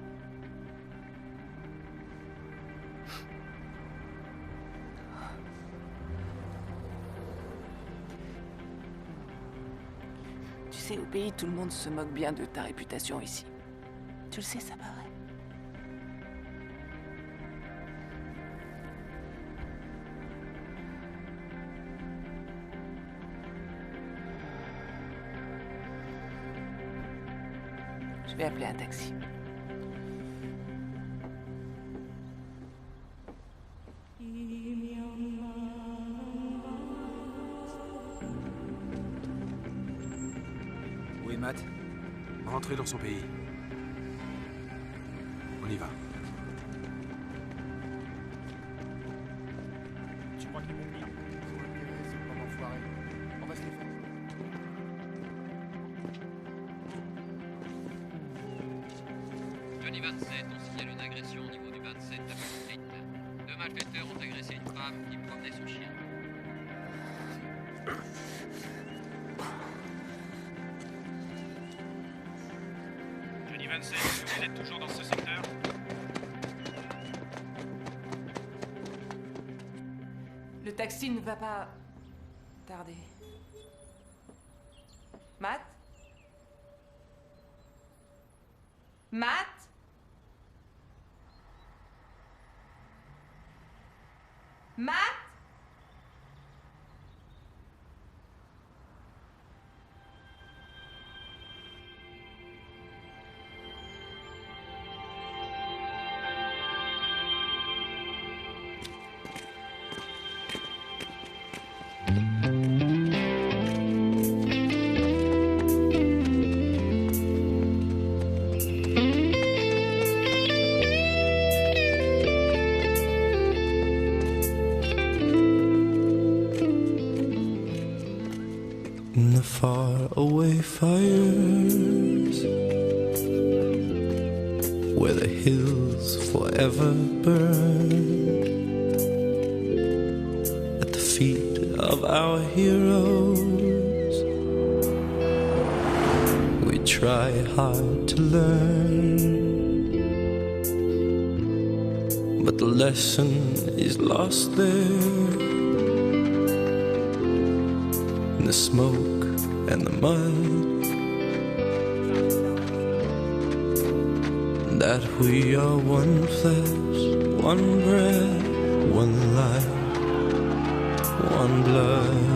Tu sais, au pays, tout le monde se moque bien de ta réputation ici. Tu le sais, ça paraît. Je vais appeler un taxi. Où est Matt? Rentrez dans son pays. On y va. Tu crois qu'ils vont venir? C'est pas m'enfoirer. On va se les faire. Johnny 27, on signale une agression au niveau du 27 à Street. Deux malfaiteurs ont agressé une femme qui promenait son chien. Johnny 27, vous êtes toujours dans ce secteur? Le taxi ne va pas tarder. Matt? Matt? Matt? fires where the hills forever burn. At the feet of our heroes, we try hard to learn, but the lesson is lost there in the smoke and the mud. That we are one flesh, one breath, one life, one blood.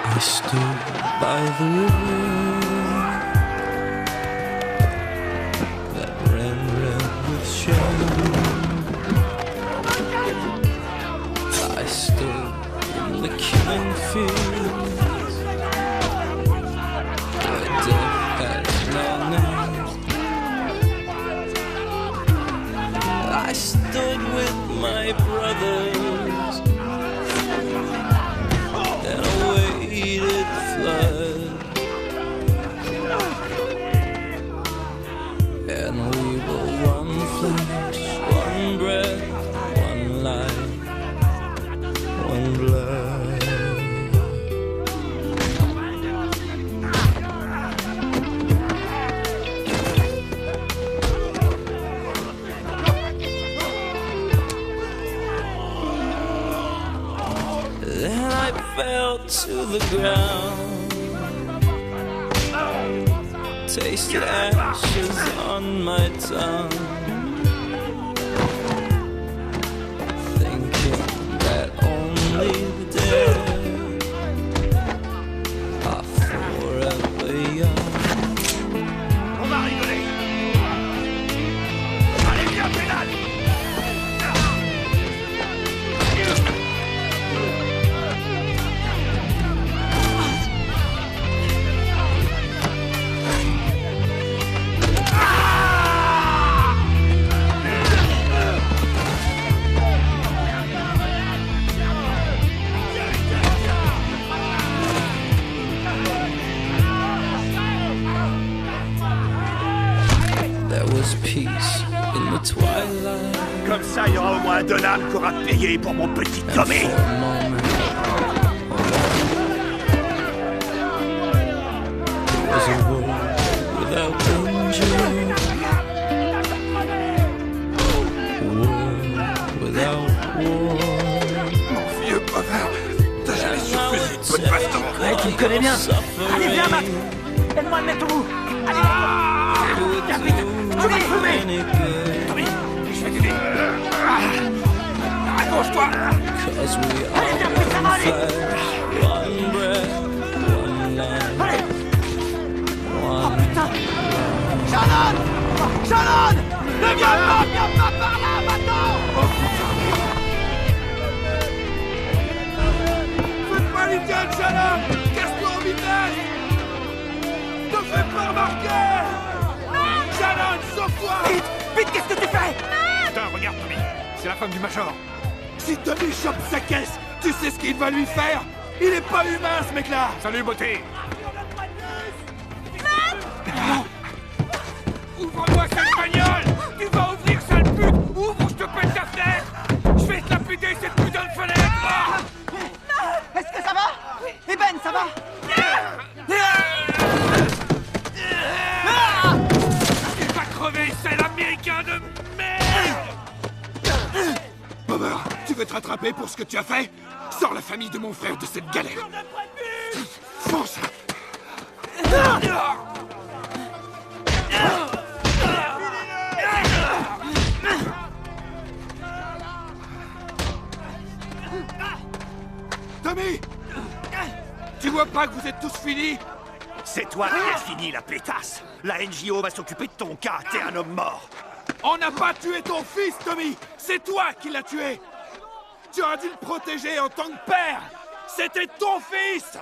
I stood by the river that ran red with shame. I stood in the killing fields where death has no name. I stood with my brothers and awaited flood, and we were one flesh, one breath, one life, one blood. Then I fell to the ground, tasted ashes on my tongue, thinking that only the dead are forever young. On va rigoler. Allez, viens, pédale. There was peace in the twilight. Comme ça, il y aura au moins un Donham qui aura payé pour mon petit Tommy. For a moment, it was a world without danger, a world without war. Vieux bavard, t'as jamais su faire une bonne baston. Ouais, tu me connais bien. Allez, viens, Max. Aide-moi à le mettre au bout. Allez, viens vite. Tu vas le fumer. Tommy, je vais t'aider. Accroche-toi. Allez, viens, plus ça va aller. Allez. Oh putain. Shannon. Shannon. Ne viens pas par là maintenant. Faites pas l'idiot, Shannon. Casse-toi en vitesse. Te fais pas remarquer. Shannon, sauve-toi. Vite, qu'est-ce que tu fais? Putain, regarde, Tommy. C'est la femme du Major. Si Tommy chope sa caisse, tu sais ce qu'il va lui faire? Il est pas humain, ce mec-là. Salut, beauté. Ouvre-moi cette bagnole. Tu vas ouvrir, sale pute. Ouvre ou je te pète ta fenêtre. Je vais te la péter, cette putain de fenêtre. Est-ce que ça va? Eh Ben, ça va? Il va crever, c'est l'américain de merde. Bobber, tu veux te rattraper pour ce que tu as fait? Sors la famille de mon frère de cette galère. Fonce. Tommy! Tu vois pas que vous êtes tous finis? C'est toi qui es fini, la pétasse. La NJO va s'occuper de ton cas, t'es un homme mort. On n'a pas tué ton fils, Tommy! C'est toi qui l'as tué! Tu aurais dû le protéger en tant que père! C'était ton fils!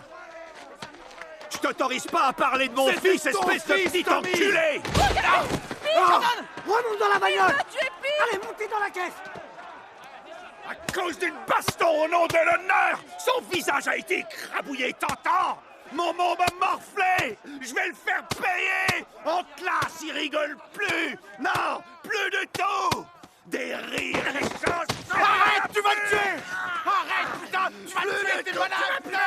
Je t'autorise pas à parler de mon fils, espèce de petit enculé! Remonte dans la bagnole! Allez, montez dans la caisse! À cause d'une baston au nom de l'honneur, son visage a été écrabouillé, t'entends? Mon mot m'a morflé! Je vais le faire payer! En classe, il rigole plus! Non, plus de tout! Des rires, des chansons! Arrête, tu vas le tuer! Arrête, putain! Tu vas le tuer, t'es bonhomme!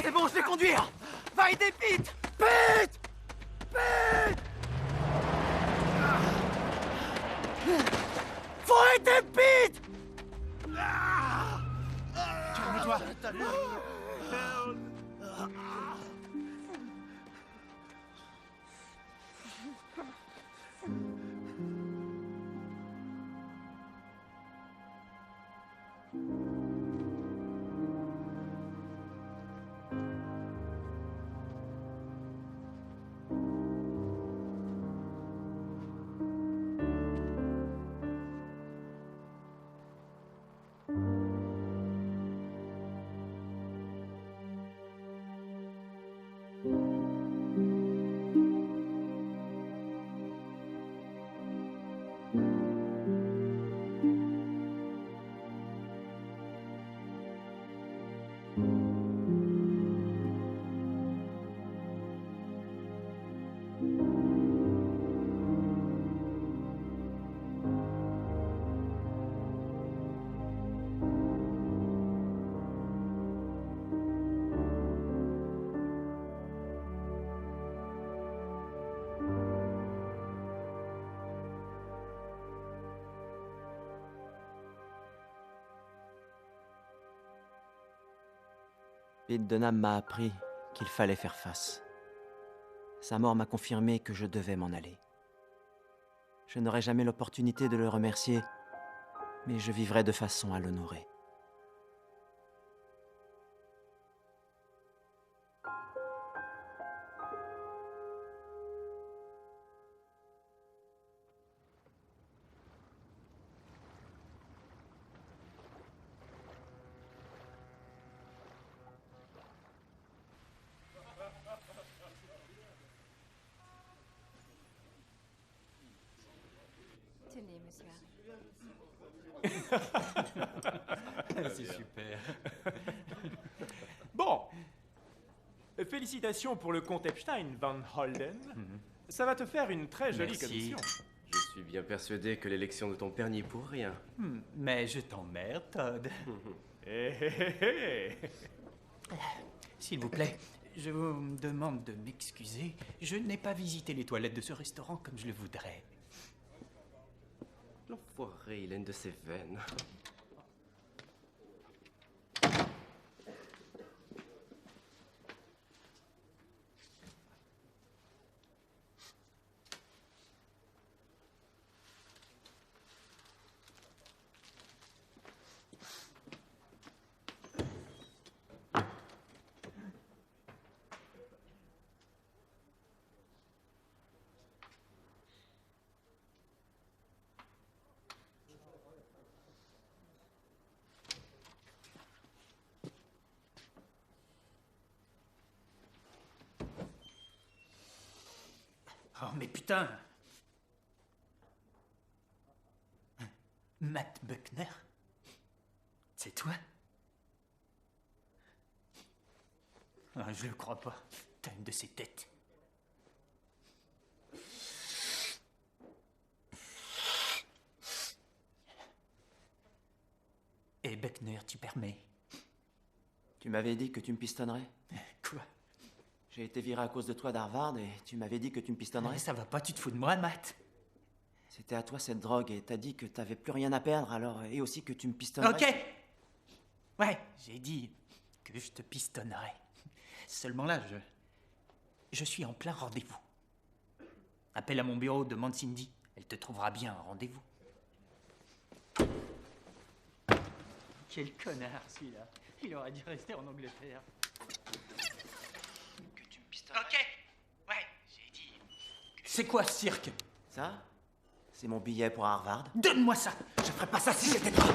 C'est bon, je vais conduire! Va aider Pete! Pete! Pete! Faut aider Pete! Calme-toi. Pete Dunham m'a appris qu'il fallait faire face. Sa mort m'a confirmé que je devais m'en aller. Je n'aurai jamais l'opportunité de le remercier, mais je vivrai de façon à l'honorer. Tenez, monsieur. C'est super. Bon. Félicitations pour le comte Epstein, Van Holden. Ça va te faire une très jolie Merci. commission. Je suis bien persuadé que l'élection de ton père n'y est pour rien. Mais je t'emmerde, Todd. S'il vous plaît, je vous demande de m'excuser. Je n'ai pas visité les toilettes de ce restaurant comme je le voudrais. L'enfoiré, il a une de ses veines. Oh, mais putain! Matt Buckner? C'est toi? Ah, je le crois pas. T'as une de ces têtes. Et Buckner, tu permets? Tu m'avais dit que tu me pistonnerais? Quoi? J'ai été viré à cause de toi d'Harvard et tu m'avais dit que tu me pistonnerais? Ça va pas, tu te fous de moi, Matt? C'était à toi cette drogue et t'as dit que t'avais plus rien à perdre alors et aussi que tu me pistonnerais. Ok! Ouais, j'ai dit que je te pistonnerais. Seulement là, je suis en plein rendez-vous. Appelle à mon bureau, demande Cindy. Elle te trouvera bien un rendez-vous. Quel connard, celui-là. Il aurait dû rester en Angleterre. Ok, ouais, j'ai dit. C'est quoi ce cirque? Ça? C'est mon billet pour Harvard. Donne-moi ça! Je ferais pas ça si j'étais toi!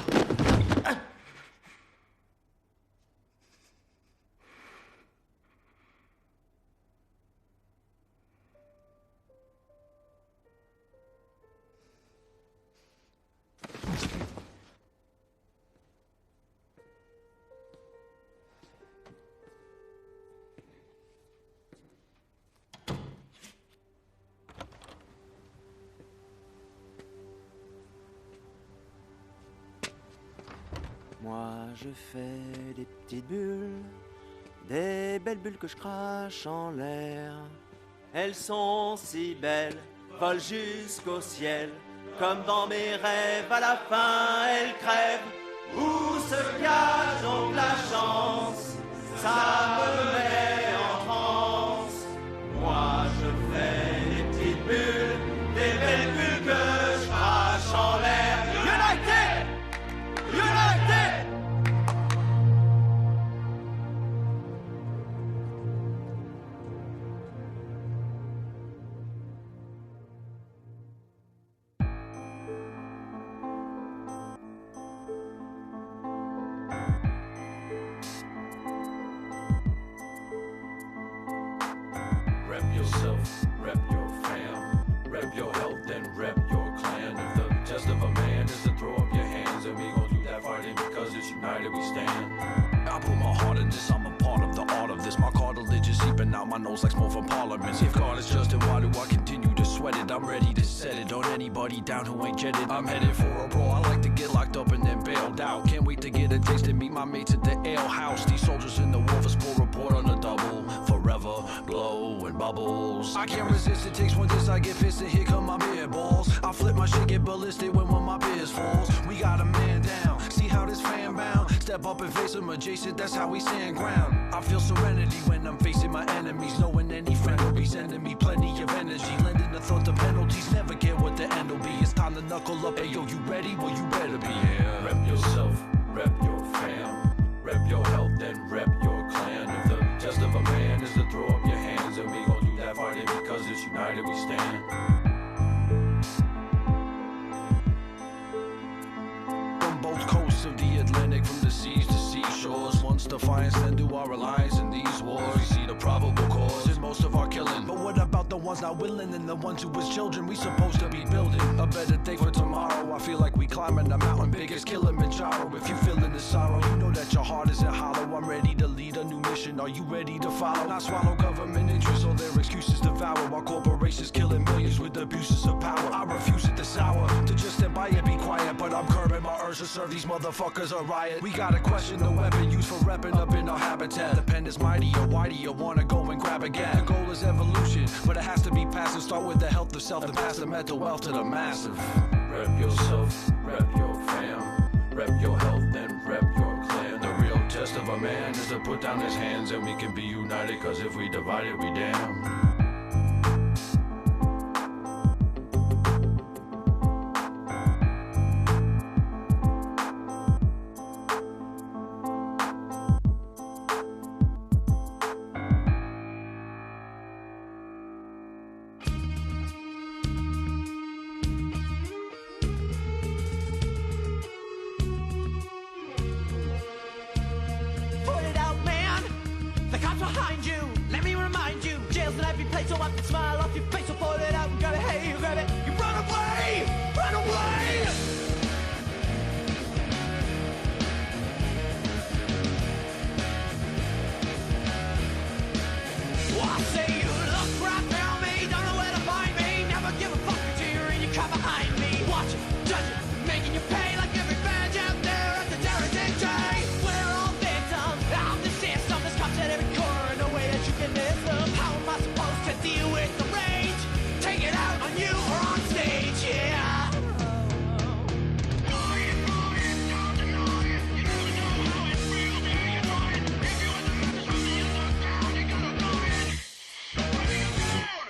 Moi je fais des petites bulles, des belles bulles que je crache en l'air. Elles sont si belles, volent jusqu'au ciel, comme dans mes rêves, à la fin elles crèvent. Où se cache donc la chance? Ça me met en transe. Moi je fais des petites bulles, des belles bulles que je crache en l'air. United! United! Rep yourself, rep your fam, rep your health and rep your clan. If the test of a man is to throw up your hands, and we gon' do that fighting because it's united we stand. I put my heart in this, I'm a part of the art of this. My cartilage is seeping out my nose like smoke from parliament. If God is just, then why do I continue to sweat it? I'm ready to set it on anybody down who ain't jetted. I'm headed for a brawl, I like to get locked up and then bailed out. Can't wait to get a taste and meet my mates at the ale house. These soldiers in the war for sport report on the double. Forever, blow and bubbles. I can't resist, it takes one diss, I get pissed, and here come my beer balls. I flip my shit, get ballistic when one of my beers falls. We got a man down, see how this fan bound. Step up and face him adjacent, that's how we stand ground. I feel serenity when I'm facing my enemies, knowing any friend will be sending me plenty of energy. Lending the thought to penalties, never care what the end will be. It's time to knuckle up, hey yo, you ready? Well, you better be here. Rep yourself, rep your fam, rep your health and rep your clan. If the test of a man is to throw up your hands, and we gon' do that fighting because it's united we stand. From both coasts of the Atlantic, from the seas to seashores, once defiance, then do our alliance in these wars. We see the probable cause in most of our killing, but what about the ones not willing and the ones who as children we supposed to be building a better day for tomorrow? I feel like we climbing the mountain big as Kilimanjaro. If you feeling the sorrow, you know that your heart isn't hollow. I'm ready to lead a new mission, are you ready to follow? Not swallow government interests or their excuses devour, while corporations killing millions with abuses of power. I refuse it this hour to just stand by and be quiet, but I'm curbing my urge to serve these motherfuckers a riot. We gotta question the weapon used for repping up in our habitat. The pen is mighty, or why do you wanna go and grab again? The goal is evolution, but it has to be passive. Start with the health of self and pass the mental wealth to the massive. Rep yourself, rep your fam, rep your health and rep your clan. The real test of a man is to put down his hands, and we can be united, cause if we divide it, we damn. Put it out, man! The cops behind you! Let me remind you! Jail's in every place, so wipe the smile off your face. So pull it out and grab it, hey, you grab it! You run away! Run away! Well, I say you look right down me, don't know where to find me. Never give a fuck until you're in your car behind me. Watch it, judge it, making you pay like every badge out there at the terrorist day. We're all victims of the system. There's cops at every corner, no way that you can miss them. How am I supposed to deal with the rage? Take it out on you or on stage, yeah.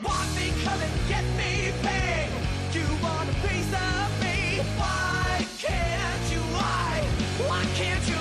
One thing, come and get me big. You want a piece of me? Why can't you? Why can't you?